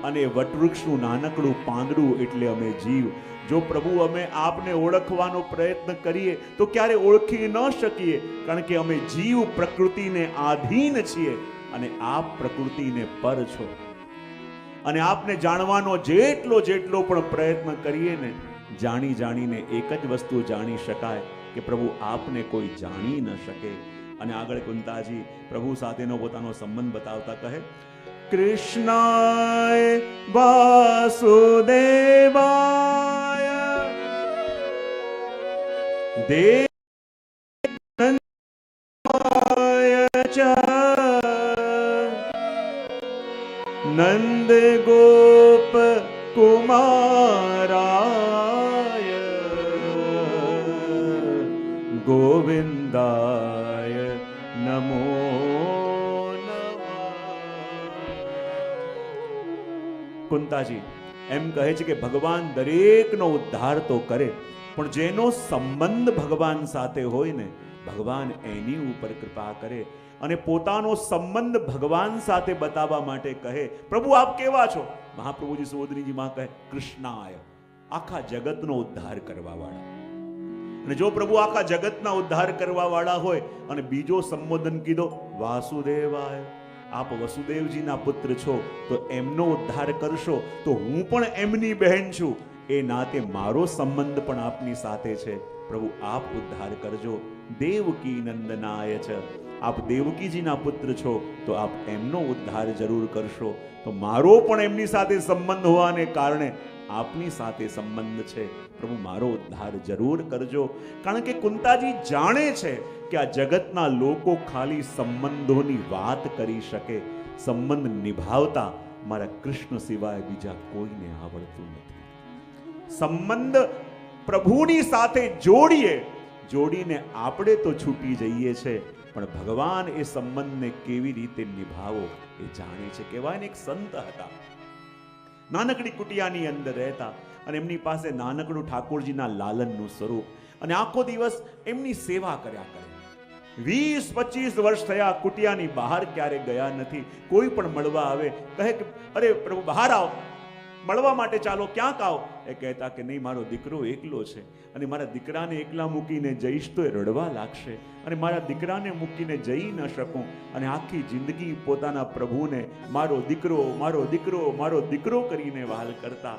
અને વટવૃક્ષનું નાનકડું પાંદડું એટલે અમે જીવ. જો પ્રભુ અમે આપને ઓળખવાનો પ્રયત્ન કરીએ તો ક્યારે ઓળખી ન શકીએ, કારણ કે અમે જીવ પ્રકૃતિને આધીન છીએ, અને આપ પ્રકૃતિને પર છો. અને આપને જાણવાનો જેટલો પણ પ્રયત્ન કરીએ ને, જાણી જાણીને એક જ વસ્તુ જાણી શકાય કે પ્રભુ આપને કોઈ જાણી ન શકે. અને આગળ કુંતાજી પ્રભુ સાથેનો પોતાનો સંબંધ બતાવતા કહે, કૃષ્ણાય વાસુદેવાય દેવાય ચ નંદ ગોપ કુમારાય ગોવિંદાય નમો નમઃ. કુંતાજી એમ કહે છે કે ભગવાન દરેકનો ઉદ્ધાર તો કરે, પણ જેનો સંબંધ ભગવાન સાથે હોય ને, ભગવાન એની ઉપર કૃપા કરે. અને પોતાનો સંબંધ ભગવાન સાથે બતાવવા માટે કહે, પ્રભુ આપ કેવા છો? મહાપ્રભુજી સુવોદનીજીમાં કહે, કૃષ્ણાય, આખા જગતનો ઉદ્ધાર કરવા વાળા. અને જો પ્રભુ આખા જગતના ઉદ્ધાર કરવા વાળા હોય અને બીજો સંબોધન કીધો વાસુદેવાય, આપ વસુદેવજીના પુત્ર છો, તો એમનો ઉદ્ધાર કરશો, તો હું પણ એમની બહેન છું, એ નાતે મારો સંબંધ પણ આપની સાથે છે. પ્રભુ આપ ઉદ્ધાર કરજો. દેવકી નંદનાય છે, આપ દેવકીજીના પુત્ર છો, તો આપ એમનો ઉદ્ધાર જરૂર કરશો. તો મારો પણ એમની સાથે સંબંધ હોવાને કારણે આપની સાથે સંબંધ છે. પ્રભુ મારો ઉદ્ધાર જરૂર કરજો. કારણ કે કુંતાજી જાણે છે કે આ જગતના લોકો ખાલી સંબંધોની વાત કરી શકે, સંબંધ નિભાવતા મારા કૃષ્ણ સિવાય બીજા કોઈને આવડતું નથી. સંબંધ પ્રભુની સાથે જોડીને આપણે તો છૂટી જઈએ છે, પણ ભગવાન એ સંબંધને કેવી રીતે નિભાવો એ જાણે છે. કહેવાય ને, એક સંત હતા, નાનકડી કુટિયાની અંદર રહેતા, અને એમની પાસે નાનકડું ઠાકોરજીના લાલનનું સ્વરૂપ, અને આખો દિવસ એમની સેવા કર્યા કરે. 20-25 વર્ષ થયા, કુટિયાની બહાર ક્યારે ગયા નથી. કોઈ પણ મળવા આવે કહે કે અરે પ્રભુ બહાર આવો, મળવા માટે ચાલો, ક્યાંક આવો. એ કહેતા કે નહીં, મારો દીકરો એકલો છે, અને મારા દીકરાને એકલા મૂકીને જઈશ તો એ રડવા લાગશે, અને મારા દીકરાને મૂકીને જઈ ન શકું. અને આખી જિંદગી પોતાના પ્રભુને મારો દીકરો મારો દીકરો મારો દીકરો કરીને વહાલ કરતા.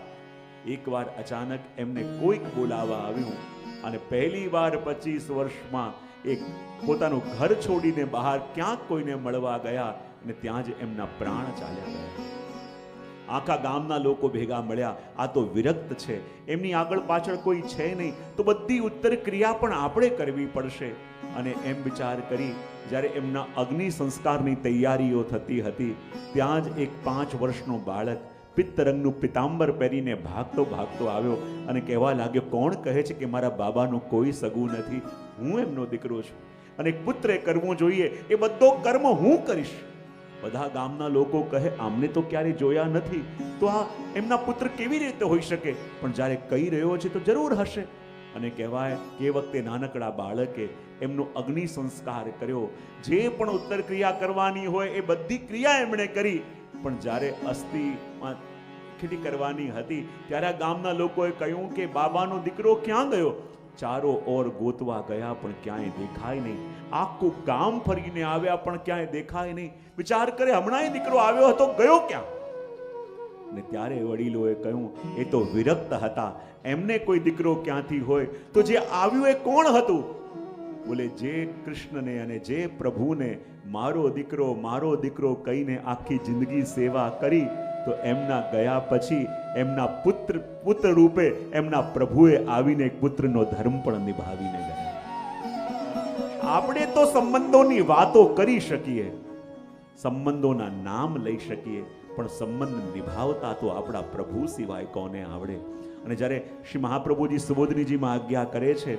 એકવાર અચાનક એમને કોઈક બોલાવા આવ્યું, અને પહેલી વાર 25 વર્ષમાં એક પોતાનું ઘર છોડીને બહાર ક્યાંક કોઈને મળવા ગયા, અને ત્યાં જ એમના પ્રાણ ચાલ્યા ગયા. આખા ગામના લોકો ભેગા મળ્યા, આ તો વિરક્ત છે, એમની આગળ પાછળ કોઈ છે નહીં, તો બધી ઉત્તર ક્રિયા પણ આપણે કરવી પડશે. અને એમ વિચાર કરી જ્યારે એમના અગ્નિ સંસ્કારની તૈયારીઓ થતી હતી, ત્યાં જ એક 5 વર્ષનો બાળક પિત્ત રંગનું પિતાંબર પહેરીને ભાગતો આવ્યો, અને કહેવા લાગ્યો, કોણ કહે છે કે મારા બાબાનું કોઈ સગું નથી? હું એમનો દીકરો છું, અને એક પુત્રે કરવું જોઈએ એ બધો કર્મ હું કરીશ. બધા ગામના લોકો કહે, આમને તો ક્યારે જોયા નથી, તો આ એમના પુત્ર કેવી રીતે હોઈ શકે? પણ જ્યારે કહી રહ્યો છે તો જરૂર હશે. અને કહેવાય કે એ વખતે નાનકડા બાળકે એમનો અગ્નિ સંસ્કાર કર્યો. જે પણ ઉત્તર ક્રિયા કરવાની હોય એ બધી ક્રિયા એમણે કરી, પણ જ્યારે અસ્થિમાં ખેતી કરવાની હતી ત્યારે આ ગામના લોકોએ કહ્યું કે બાબાનો દીકરો ક્યાં ગયો? ચારો ઓર ગોતવા ગયા પણ ક્યાંય દેખાય નહીં. આખું ગામ ફરીને આવ્યા પણ ક્યાંય દેખાય નહીં. વિચાર કરે હમણાં દીકરો આવ્યો હતો, ગયો ક્યાં? ને ત્યારે વડીલોએ કહ્યું એ તો વિરક્ત હતા, એમને કોઈ દીકરો ક્યાંથી હોય? તો જે આવ્યું એ કોણ હતું? બોલે જે કૃષ્ણને અને જે પ્રભુને મારો દીકરો કહીને આખી જિંદગી સેવા કરી, તો એમના ગયા પછી એમના પુત્ર રૂપે એમના પ્રભુએ આવીને એક પુત્રનો ધર્મ પણ નિભાવીને ગયા. આપણે તો સંબંધોની વાતો કરી શકીએ, સંબંધોના નામ લઈ શકીએ, પણ સંબંધ નિભાવતા તો આપણા પ્રભુ સિવાય કોને આવડે? અને જ્યારે શ્રી મહાપ્રભુજી સુબોધનીજીમાં આજ્ઞા કરે છે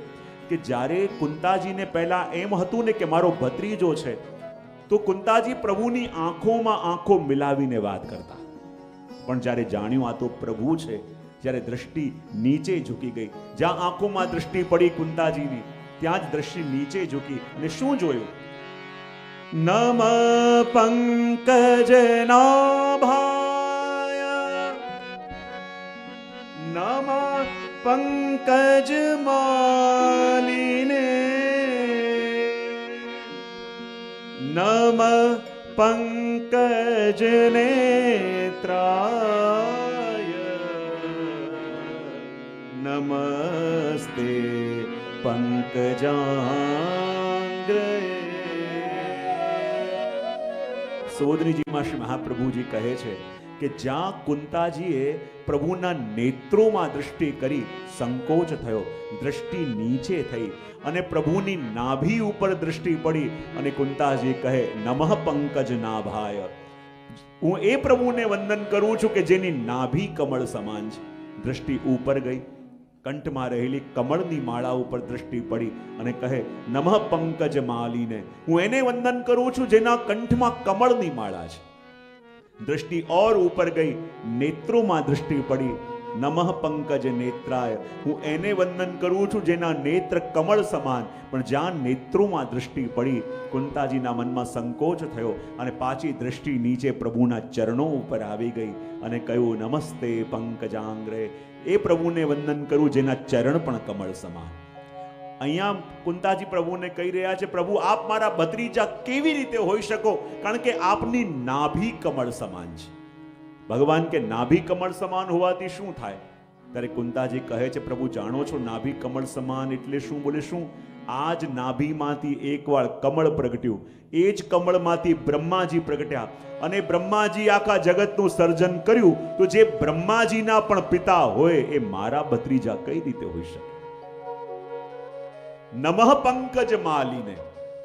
કે જ્યારે કુંતાજીને પહેલા એમ હતું ને કે મારો ભત્રીજો છે, તો કુંતાજી પ્રભુની આંખોમાં આંખો મિલાવીને વાત કરતા. પણ જ્યારે જાણ્યું આ તો પ્રભુ છે, જ્યારે દ્રષ્ટિ નીચે ઝૂકી ગઈ, જ્યાં આંખોમાં દ્રષ્ટિ પડી કુંતાજીની, ત્યાં જ દ્રષ્ટિ નીચે ઝૂકી અને શું જોયું? નમ પંકજ નાભાય, નમ પંકજ માલિને, નમ પંકજ નેત્રાય, નમસ્તે પંકજાંગ્રય. સુબોધનીજીમાં શ્રી મહાપ્રભુજી કહે છે કે જ્યાં કુંતાજીએ પ્રભુના નેત્રોમાં દૃષ્ટિ કરી, સંકોચ થયો, દૃષ્ટિ નીચે થઈ અને પ્રભુની નાભી ઉપર દૃષ્ટિ પડી અને કુંતાજી કહે નમઃ પંકજ નાભાય, હું એ પ્રભુને વંદન કરું છું કે જેની નાભી કમળ સમાન છે. દૃષ્ટિ ઉપર ગઈ, કંઠમાં રહેલી કમળની માળા ઉપર દૃષ્ટિ પડી અને કહે નમઃ પંકજ માલીને, હું એને વંદન કરું છું જેના કંઠમાં કમળની માળા છે. दृष्टि और ऊपर गई, नेत्रों दृष्टि पड़ी, नमः पंकज नेत्राय, हूँ एने वंदन करूँ छू जेना नेत्र कमल समान, पण ज्यां नेत्रों में दृष्टि पड़ी, कुंताजीना मन में संकोच थयो अने पाछी दृष्टि नीचे प्रभुना चरणों पर आवी गई अने कह्युं नमस्ते पंकजांग्रे, ए प्रभुने वंदन करूँ जेना चरण पण कमल समान. અહીંયા કુંતાજી પ્રભુને કહી રહ્યા છે પ્રભુ આપ મારા ભત્રીજા કેવી રીતે હોઈ શકો, કારણ કે આપની નાભી કમળ સમાન છે. ભગવાન કે નાભી કમળ સમાન હોવાથી શું થાય? ત્યારે કુંતાજી કહે છે પ્રભુ જાણો છો નાભી કમળ સમાન એટલે શું? બોલે શું? આ જ નાભીમાંથી એકવાર કમળ પ્રગટ્યું, એ જ કમળમાંથી બ્રહ્માજી પ્રગટ્યા અને બ્રહ્માજી આખા જગતનું સર્જન કર્યું, તો જે બ્રહ્માજીના પણ પિતા હોય એ મારા ભત્રીજા કઈ રીતે હોઈ શકે? નમઃ પંકજ માલીને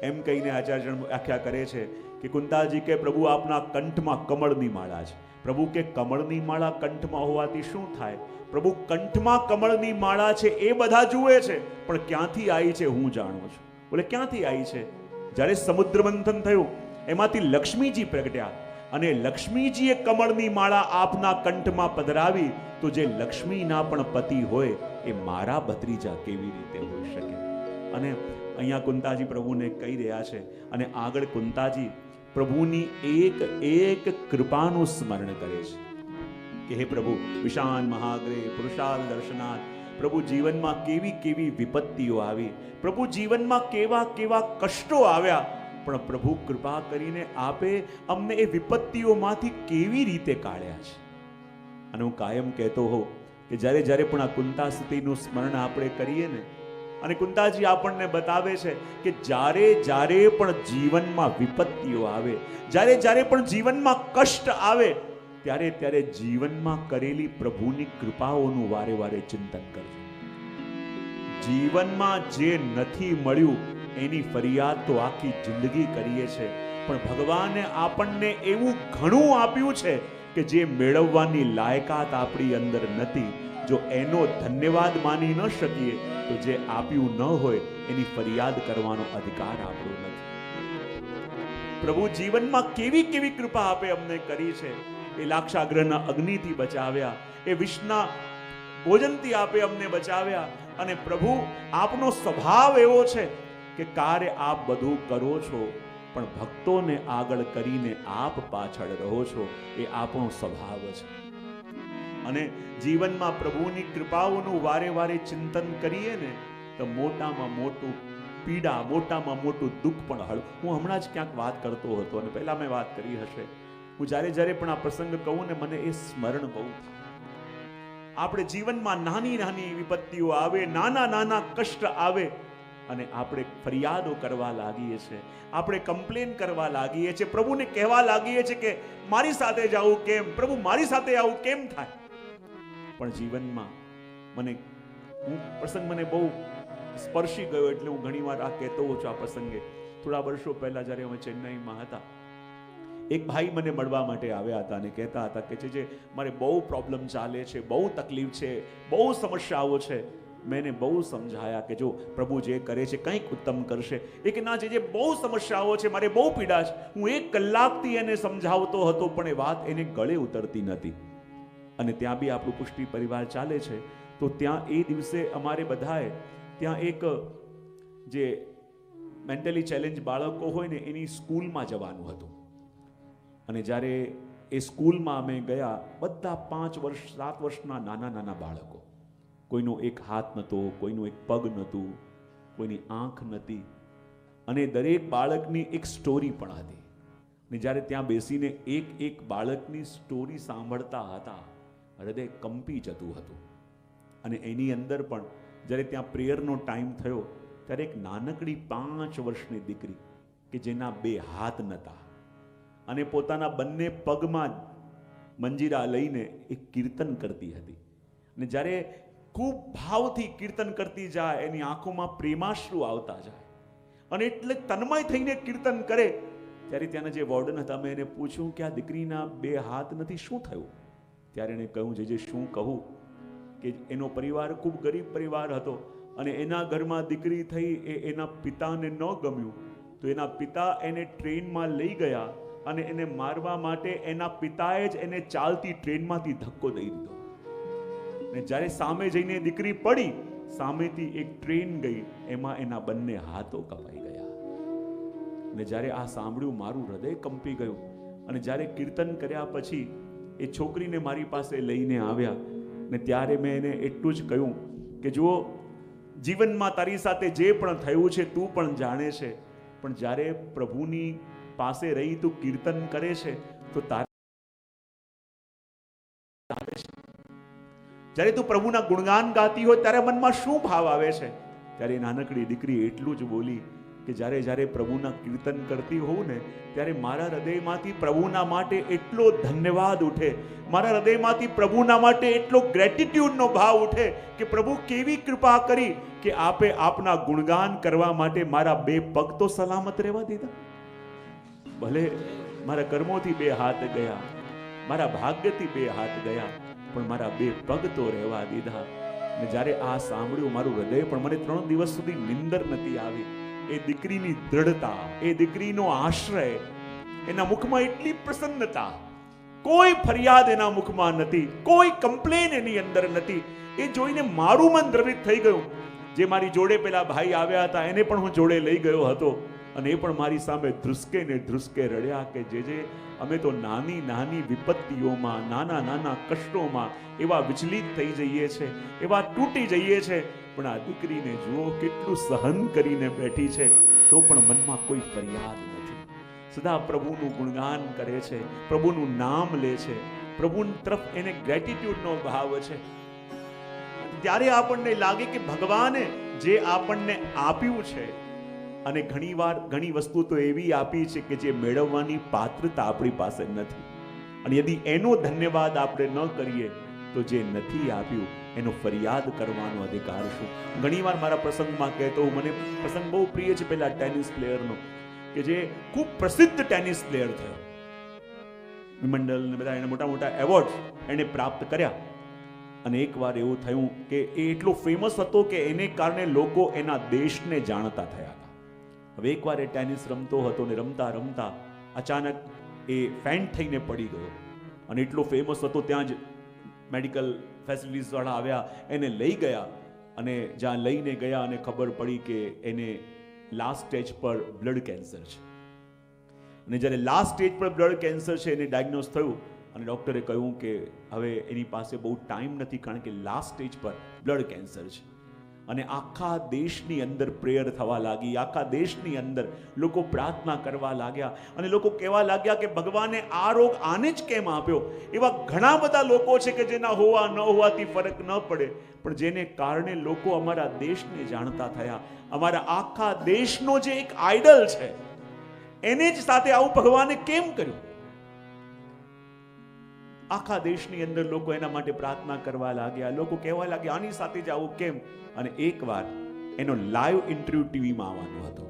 એમ કહીને આચાર્ય વ્યાખ્યા કરે છે કે કુંતાજી કે પ્રભુ આપના કંઠમાં કમળની માળા છે. પ્રભુ કે કમળની માળા કંઠમાં હોવાથી શું થાય? પ્રભુ કંઠમાં કમળની માળા છે એ બધા જુએ છે, પણ ક્યાંથી આવી છે હું જાણું છું. બોલે ક્યાંથી આવી છે? જ્યારે સમુદ્ર મંથન થયું એમાંથી લક્ષ્મીજી પ્રગટ્યા અને લક્ષ્મીજીએ કમળની માળા આપના કંઠમાં પધરાવી, તો જે લક્ષ્મીના પણ પતિ હોય એ મારા ભત્રીજા કેવી રીતે હોઈ શકે? અને અહીંયા કુંતાજી પ્રભુને કહી રહ્યા છે અને આગળ કુંતાજી પ્રભુની એક એક કૃપાનું સ્મરણ કરે છે કે હે પ્રભુ વિશાન મહાગ્રે પુરુષાલ દર્શનાથ, પ્રભુ જીવનમાં કેવી કેવી વિપત્તિઓ આવી, પ્રભુ જીવનમાં કેવા કેવા કષ્ટો આવ્યા, પણ પ્રભુ કૃપા કરીને આપે અમને એ વિપત્તિઓમાંથી કેવી રીતે કાઢ્યા છે. અને હું કાયમ કહેતો હોઉં કે જ્યારે જ્યારે પણ આ કુંતા સ્તુતિનું સ્મરણ આપણે કરીએ ને, અને કુંતાજી આપણને બતાવે છે કે જ્યારે જ્યારે પણ જીવનમાં વિપત્તિઓ આવે, જ્યારે જ્યારે પણ જીવનમાં કષ્ટ આવે, ત્યારે ત્યારે જીવનમાં કરેલી પ્રભુની કૃપાઓનું વારે વારે ચિંતન કરજો. જીવનમાં જે નથી મળ્યું એની ફરિયાદ તો આખી જિંદગી કરીએ છે, પણ ભગવાને આપણને એવું ઘણું આપ્યું છે કે જે મેળવવાની લાયકાત આપણી અંદર નથી. જો એનો ધન્યવાદ માની ન શકીએ તો જે આપ્યું ન હોય એની ફરિયાદ કરવાનો અધિકાર આપણો નથી. પ્રભુ જીવનમાં કેવી કેવી કૃપા આપે અમને કરી છે. એ લાક્ષાગ્રહના અગ્નિથી બચાવ્યા, એ વિષના ભોજનથી આપે અમને બચાવ્યા. અને પ્રભુ આપનો સ્વભાવ એવો છે કે કાર્ય આપ બધું કરો છો, પણ ભક્તોને આગળ કરીને આપ પાછળ રહો છો. એ આપણો સ્વભાવ છે. અને જીવનમાં પ્રભુની કૃપાઓનું વારે વારે ચિંતન કરીએ ને તો મોટામાં મોટું પીડા, મોટામાં મોટું દુઃખ પણ હળ. હું હમણાં જ ક્યાંક વાત કરતો હતો અને પહેલા મેં વાત કરી હશે, હું જ્યારે પણ આ પ્રસંગ કહું ને મને એ સ્મરણ બહુ થાય. આપણે જીવનમાં નાની નાની વિપત્તિઓ આવે, નાના નાના કષ્ટ આવે અને આપણે ફરિયાદો કરવા લાગીએ છીએ, આપણે કમ્પ્લેન કરવા લાગીએ છીએ, પ્રભુને કહેવા લાગીએ છીએ કે મારી સાથે જ આવું કેમ, પ્રભુ મારી સાથે આવું કેમ થાય. પણ જીવનમાં પ્રસંગ મને બહુ સ્પર્શી ગયો એટલે હું ઘણીવાર આ કહેતો હોઉં છું. આ પ્રસંગે થોડા વર્ષો પહેલા જ્યારે અમે ચેન્નઈમાં હતા, એક ભાઈ મને મળવા માટે આવ્યા હતા અને કહેતા હતા કે જે મારે બહુ પ્રોબ્લેમ ચાલે છે, બહુ તકલીફ છે, બહુ સમસ્યાઓ છે. મેં એને બહુ સમજાયા કે જો પ્રભુ જે કરે છે કંઈક ઉત્તમ કરશે. એ કે ના, જે બહુ સમસ્યાઓ છે, મારે બહુ પીડા છે. હું 1 કલાકથી એને સમજાવતો હતો પણ એ વાત એને ગળે ઉતરતી નથી. અને ત્યાં બી આપણું પુષ્ટિ પરિવાર ચાલે છે, તો ત્યાં એ દિવસે અમારે બધાએ ત્યાં એક જે મેન્ટલી ચેલેન્જ બાળકો હોય ને એની સ્કૂલમાં જવાનું હતું. અને જ્યારે એ સ્કૂલમાં અમે ગયા, બધા 5 વર્ષ 7 વર્ષના નાના નાના બાળકો, કોઈનો એક હાથ નહોતો, કોઈનું એક પગ નહોતું, કોઈની આંખ નહોતી, અને દરેક બાળકની એક સ્ટોરી પણ હતી. અને જ્યારે ત્યાં બેસીને એક બાળકની સ્ટોરી સાંભળતા હતા, હૃદય કંપી જતું હતું. અને એની અંદર પણ જ્યારે ત્યાં પ્રેયરનો ટાઈમ થયો ત્યારે એક નાનકડી 5 વર્ષની દીકરી કે જેના 2 હાથ નહોતા અને પોતાના બંને પગમાં મંજીરા લઈને એક કીર્તન કરતી હતી. અને જ્યારે ખૂબ ભાવથી કીર્તન કરતી જાય, એની આંખોમાં પ્રેમાશ્રુ આવતા જાય અને એટલે તન્મય થઈને કીર્તન કરે, ત્યારે ત્યાંના જે વોર્ડન હતા, મેં એને પૂછ્યું કે આ દીકરીના 2 હાથ નથી, શું થયું? ત્યારે એને કહ્યું, જે શું કહું, કે એનો પરિવાર ખૂબ ગરીબ પરિવાર હતો અને એના ઘરમાં દીકરી થઈ, એના પિતાને ન ગમ્યું તો એના પિતા એને ટ્રેનમાં લઈ ગયા અને એને મારવા માટે એના પિતાએ જ એને ચાલતી ટ્રેનમાંથી ધક્કો દઈ દીધો. ને જ્યારે સામે જઈને દીકરી પડી, સામેથી એક ટ્રેન ગઈ, એમાં એના બંને હાથો કપાઈ ગયા. ને જ્યારે આ સાંભળ્યું મારું હૃદય કંપી ગયું. અને જ્યારે કીર્તન કર્યા પછી એ છોકરીને મારી પાસે લઈને આવ્યા ને ત્યારે મેં એને એટલું જ કહ્યું કે જુઓ, જીવનમાં તારી સાથે જે પણ થયું છે તું પણ જાણે છે, પણ જ્યારે પ્રભુની પાસે રહી તું કીર્તન કરે છે તો તારે જ્યારે તું પ્રભુના ગુણગાન ગાતી હોય ત્યારે મનમાં શું ભાવ આવે છે? ત્યારે નાનકડી દીકરી એટલું જ બોલી કે જ્યારે પ્રભુના કીર્તન કરતી હોઉં ને ત્યારે મારા હૃદયમાંથી પ્રભુના માટે એટલો ધન્યવાદ ઉઠે, મારા હૃદયમાંથી પ્રભુના માટે એટલો ગ્રેટિટ્યુડનો ભાવ ઉઠે કે પ્રભુ કેવી કૃપા કરી કે આપે આપના ગુણગાન કરવા માટે મારા 2 પગ તો સલામત રહેવા દીધા. ભલે મારા કર્મોથી 2 હાથ ગયા, મારા ભાગ્યથી 2 હાથ ગયા, પણ મારા 2 પગ તો રહેવા દીધા. ને જ્યારે આ સાંભળ્યું મારું હૃદય પણ, મને 3 દિવસ સુધી નિંદર નથી આવી. એ દીકરીની દ્રઢતા, એ દીકરીનો આશ્રય, એના મુખમાં એટલી પ્રસન્નતા, કોઈ ફરિયાદ એના મુખમાં નથી, કોઈ કમ્પ્લેન એની અંદર નથી. એ જોઈને મારું મન દ્રવિત થઈ ગયું. જે મારી જોડે પેલા ભાઈ આવ્યા હતા એને પણ હું જોડે લઈ ગયો હતો અને એ પણ મારી સામે ધ્રુસકે ને ધ્રુસકે રડ્યા કે જે અમે તો નાની નાની વિપત્તિઓમાં, નાના નાના કષ્ટોમાં એવા વિચલિત થઈ જઈએ છે, એવા તૂટી જઈએ છે, પણ આ દીકરીને જુઓ કેટલું સહન કરીને બેઠી છે, તો પણ મનમાં કોઈ ફરિયાદ નથી. સદા પ્રભુનું ગુણગાન કરે છે, પ્રભુનું નામ લે છે, પ્રભુ તરફ એને ગ્રેટિટ્યુડનો ભાવ છે. ત્યારે આપણને લાગે કે ભગવાને જે આપણને આપ્યું છે, અને ઘણી વસ્તુ તો એવી આપી છે કે જે મેળવવાની પાત્રતા આપણી પાસે નથી, અને યદિ એનો ધન્યવાદ આપણે ન કરીએ તો જે નથી આપ્યું એનો ફરિયાદ કરવાનો અધિકાર શું? ઘણીવાર મારા પ્રસંગમાં કહેતો હું, મને પ્રસંગ બહુ પ્રિય છે પેલા ટેનિસ પ્લેયરનો, કે જે ખૂબ પ્રસિદ્ધ ટેનિસ પ્લેયર થયો, વિમંડલ ને બધા એને મોટા મોટા એવોર્ડ એને પ્રાપ્ત કર્યા. અને એકવાર એવું થયું કે એ એટલો ફેમસ હતો કે એને કારણે લોકો એના દેશને જાણતા થયા હતા. હવે એકવાર એ ટેનિસ રમતો હતો ને રમતા રમતા અચાનક એ ફેન્ટ થઈને પડી ગયો અને એટલો ફેમસ હતો, ત્યાં જ મેડિકલ ફેસિલિટીઝ વાળા આવ્યા, એને લઈ ગયા અને જ્યાં લઈને ગયા અને ખબર પડી કે એને લાસ્ટ સ્ટેજ પર બ્લડ કેન્સર છે. અને જ્યારે લાસ્ટ સ્ટેજ પર બ્લડ કેન્સર છે એને ડાયગ્નોઝ થયું અને ડૉક્ટરે કહ્યું કે હવે એની પાસે બહુ ટાઈમ નથી, કારણ કે લાસ્ટ સ્ટેજ પર બ્લડ કેન્સર છે. અને આખા દેશની અંદર પ્રેયર થવા લાગી, આખા દેશની અંદર લોકો પ્રાર્થના કરવા લાગ્યા અને લોકો કહેવા લાગ્યા કે ભગવાને આ રોગ આને જ કેમ આપ્યો. એવા ઘણા બધા લોકો છે કે જેના હોવા ન હોવાથી ફરક ન પડે, પણ જેને કારણે લોકો અમારા દેશને જાણતા થયા. અમારા આખા દેશનો જે એક આઈડલ છે એને જ સાથે આવું ભગવાને કેમ કર્યું. આખા દેશની અંદર લોકો એના માટે પ્રાર્થના કરવા લાગ્યા, લોકો કહેવા લાગ્યા આની સાથે જ આવું કેમ. અને એકવાર એનો લાઈવ ઇન્ટરવ્યુ ટીવીમાં આવવાનો હતો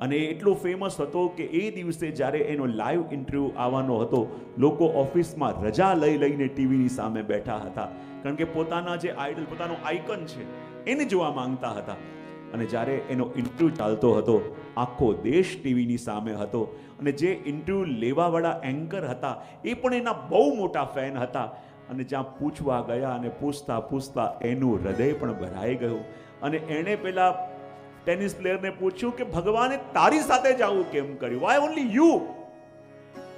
અને એટલો ફેમસ હતો કે એ દિવસે જ્યારે એનો લાઈવ ઇન્ટરવ્યુ આવવાનો હતો, લોકો ઓફિસમાં રજા લઈને ટીવીની સામે બેઠા હતા, કારણ કે પોતાના જે આઈડલ, પોતાનો આઇકન છે એને જોવા માંગતા હતા. અને જ્યારે એનો ઇન્ટરવ્યુ ચાલતો હતો, આખો દેશ ટીવીની સામે હતો અને જે ઇન્ટરવ્યુ લેવાવાળા એન્કર હતા એ પણ એના બહુ મોટા ફેન હતા. અને જ્યાં પૂછવા ગયા અને પૂછતા પૂછતા એનું હૃદય પણ ભરાઈ ગયું અને એણે પેલા ટેનિસ પ્લેયરને પૂછ્યું કે ભગવાને તારી સાથે જ આવું કેમ કર્યું, વાય ઓનલી યુ.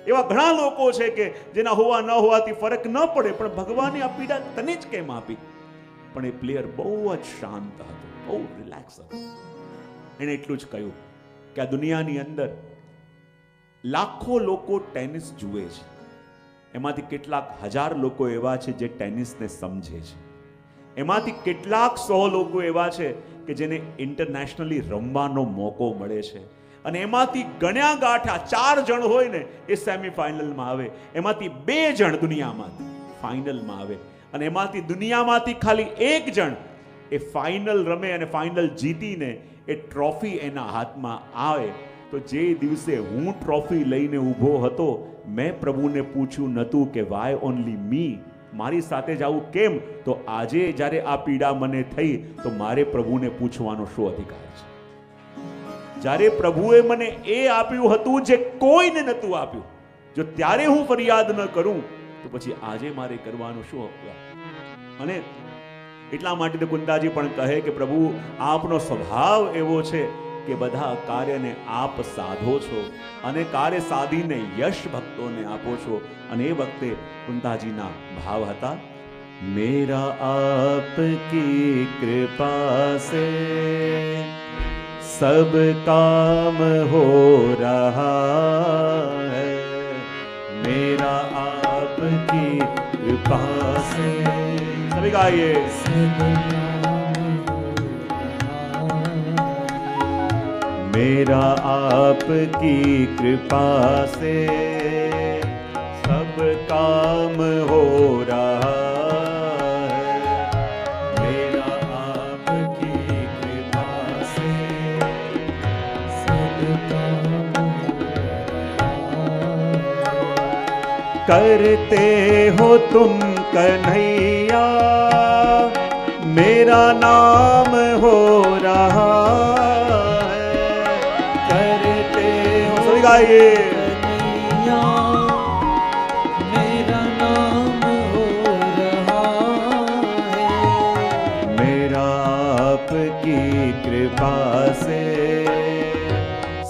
એવા ઘણા લોકો છે કે જેના હોવા ન હોવાથી ફરક ન પડે, પણ ભગવાને આ પીડા તને જ કેમ આપી. પણ એ પ્લેયર બહુ જ શાંત હતો, બહુ રિલેક્સ હતો. એણે એટલું જ કહ્યું કે આ દુનિયાની અંદર લાખો લોકો ટેનિસ જુએ છે, એમાંથી કેટલાક હજાર લોકો એવા છે જે ટેનિસને સમજે છે, એમાંથી કેટલાક 100 લોકો એવા છે કે જેને ઇન્ટરનેશનલી રમવાનો મોકો મળે છે, અને એમાંથી ગણ્યા ગાંઠા 4 જણ હોય ને એ સેમીફાઇનલમાં આવે, એમાંથી 2 જણ દુનિયામાંથી ફાઇનલમાં આવે, અને એમાંથી દુનિયામાંથી ખાલી 1 જણ એ ફાઇનલ રમે અને ફાઇનલ જીતીને એ ટ્રોફી એના હાથમાં આવે. તો જે દિવસે હું ટ્રોફી લઈને ઊભો હતો, મેં પ્રભુને પૂછ્યું નહોતું કે વાય ઓનલી મી, મારી સાથે જ આવું કેમ. તો આજે જ્યારે આ પીડા મને થઈ તો મારે પ્રભુને પૂછવાનો શું અધિકાર છે? જ્યારે પ્રભુએ મને એ આપ્યું હતું જે કોઈને નહોતું આપ્યું, જો ત્યારે હું ફરિયાદ ન કરું તો પછી આજે મારે કરવાનું શું હતું? અને એટલા માટે તો કુંદાજી પણ કહે કે પ્રભુ આપનો સ્વભાવ એવો છે કે બધા કાર્યને આપ સાધો છો અને કાર્ય સાધીને યશ ભક્તોને આપો છો. અને એ વખતે કુંદાજીના ભાવ હતા, મેરા આપકી કૃપા સે સબ કામ હો રહા હૈ, મેરા આપકી કૃપા સે. સभी गाइए, मेरा आपकी कृपा से सब काम हो रहा है, मेरा आपकी कृपा से सब काम करते हो तुम कन्हैया, मेरा नाम हो रहा है, करते हो कन्हैया, मेरा नाम हो रहा है, मेरा आपकी कृपा से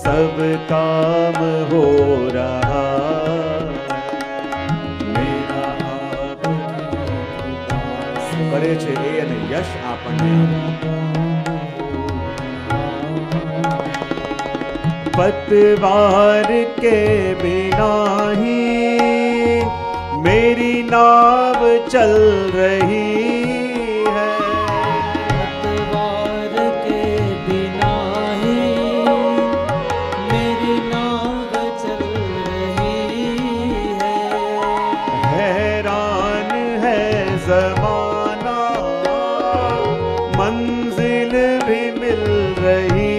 सब काम हो रहा. કરે છે એ અને યશ આપણને. पतवार के बिना ही मेरी नाव चल रही है, पतवार के बिना ही मेरी नाव चल रही है, हैरान है ज़माना मंजिल भी मिल रही,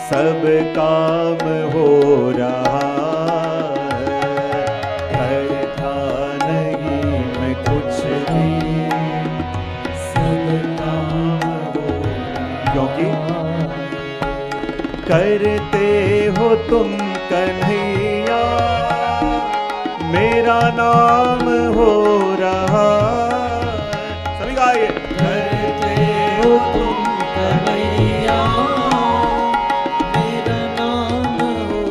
सब काम हो रहा है, करता नहीं मैं कुछ भी, सब काम हो रहा, क्योंकि करते हो तुम कन्हैया, मेरा नाम हो रहा है। सभी गाइए। करते हो तुम कन्हैया, मेरा नाम हो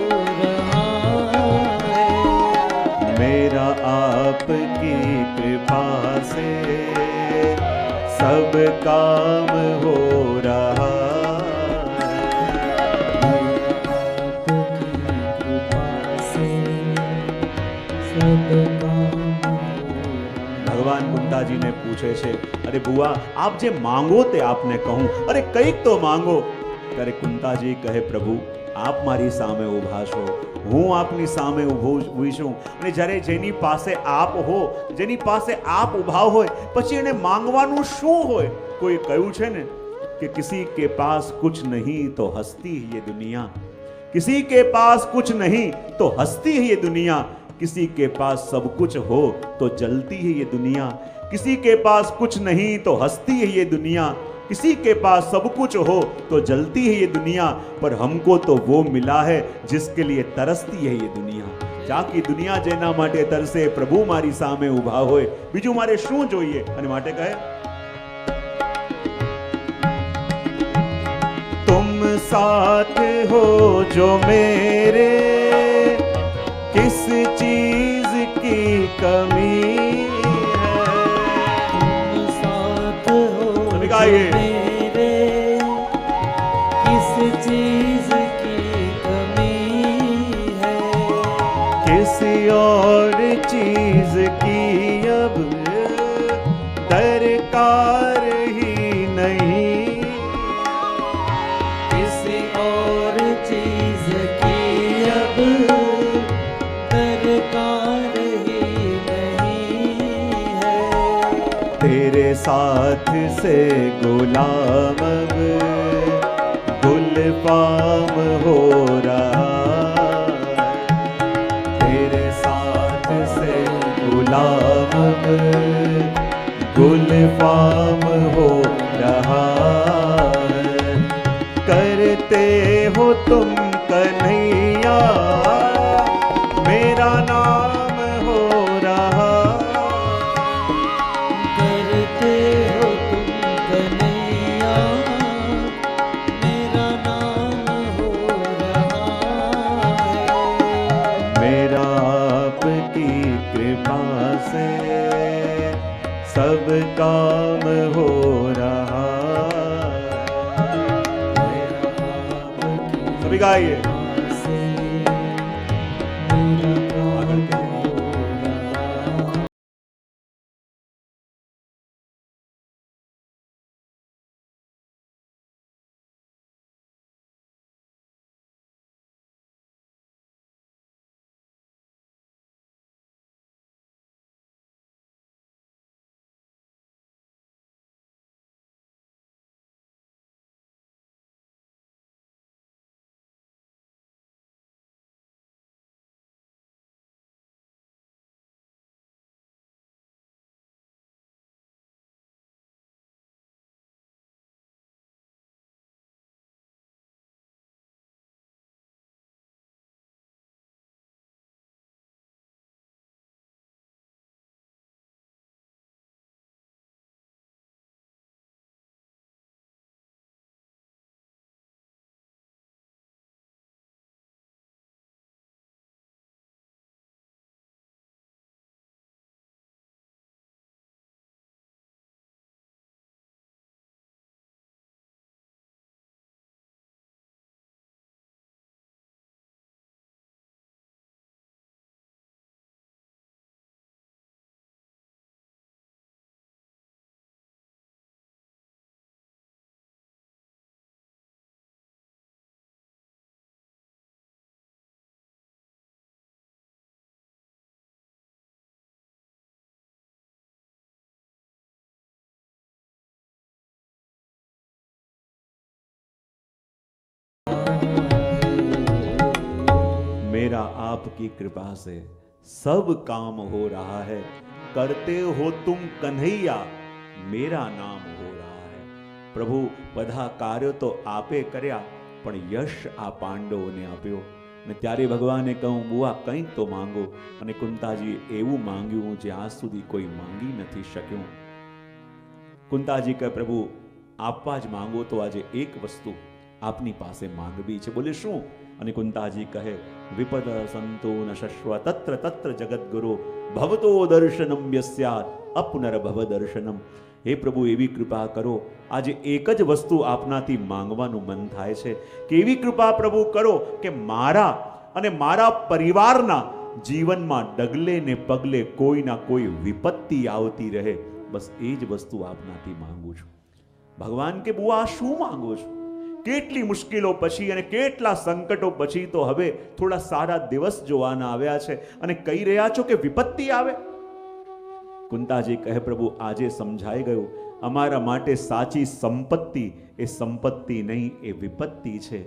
रहा है। मेरा आपकी कृपा से सब काम हो रहा है। ભગવાન કુંતાજીને પૂછે છે, અરે બુઆ આપ જે માંગો તે આપને કહું, અરે કંઈક તો માંગો. ત્યારે કુંતાજી કહે, પ્રભુ આપ મારી સામે ઊભા છો, હું આપની સામે ઊભી છું, અને જ્યારે જેની પાસે આપ હો, જેની પાસે આપ ઊભા હોય, પછી એને માંગવાનું શું હોય? કોઈ કહ્યું છે ને કે કિસી કે પાસ કુછ નહીં તો હસતી હૈ ये दुनिया, किसी के पास कुछ नहीं तो हंसती है ये दुनिया, किसी के पास सब कुछ हो तो जलती है ये दुनिया, किसी के पास कुछ नहीं तो हंसती है ये दुनिया, किसी के पास सब कुछ हो तो जलती है ये दुनिया, पर हमको तो वो मिला है जिसके लिए तरसती है ये दुनिया. જાકી દુનિયા જેના માટે તરસે, પ્રભુ મારી સામે ઊભા હોય, બીજું મારે શું જોઈએ? અને માટે કહે, तुम साथ हो जो मेरे, किस चीज की कमी है. तुम साथ हो सभी गाइए. मेरे, किस चीज की कमी है। किसी और चीज की अब दरकार ही नहीं, किसी और चीज की अब दरकार ही नहीं है। तेरे साथ से गुलाम अब गुलफाम हो रहा, तेरे साथ से गुलाम अब गुलफाम हो रहा है. करते हो तुम कन्हैया, मेरा नाम हो रहा. करते हो तुम कन्हैया, मेरा नाम हो रहा है। मेरा आपकी कृपा से सब काम हो रहा. सभी गाइए. मेरा आपकी कृपा से सब काम हो रहा है. करते हो तुम कन्हैया, मेरा नाम हो रहा है. પ્રભુ બધા કાર્યો તો આપે કર્યા, પણ યશ આ પાંડવોને આપ્યો. ને ત્યારે ભગવાને કહું, બુઆ કંઈક તો માંગો. અને કુંતાજીએ એવું માંગ્યું જે આજ સુધી કોઈ માંગી નથી શક્યું. કુંતાજી કહે, પ્રભુ આપવા જ માંગો તો આજે એક વસ્તુ આપની પાસે માંગવી છે. બોલે શું? અને કુંતાજી કહે, વિપદ સંતો ન શશ્વ તત્ર તત્ર જગદગુરુ ભવતો દર્શનમ યસ્યાત અપુનર્ભવ દર્શનમ. હે પ્રભુ, એવી કૃપા કરો, આજે એક જ વસ્તુ આપનાથી માંગવાનું મન થાય છે. કેવી કૃપા પ્રભુ કરો કે મારા અને મારા પરિવારના જીવનમાં ડગલે ને પગલે કોઈના કોઈ વિપત્તિ આવતી રહે. બસ એ જ વસ્તુ આપનાથી માંગુ છું. ભગવાન કે, બુઆ શું માંગો છો? કેટલી મુશ્કેલો પછી અને કેટલા સંકટો પછી તો હવે થોડા સારા દિવસ જોવાના આવ્યા છે અને કહી રહ્યા છો કે વિપત્તિ આવે. કુંતાજી કહે, પ્રભુ આજે સમજાઈ ગયું, અમારા માટે સાચી સંપત્તિ એ સંપત્તિ નહીં, એ વિપત્તિ છે.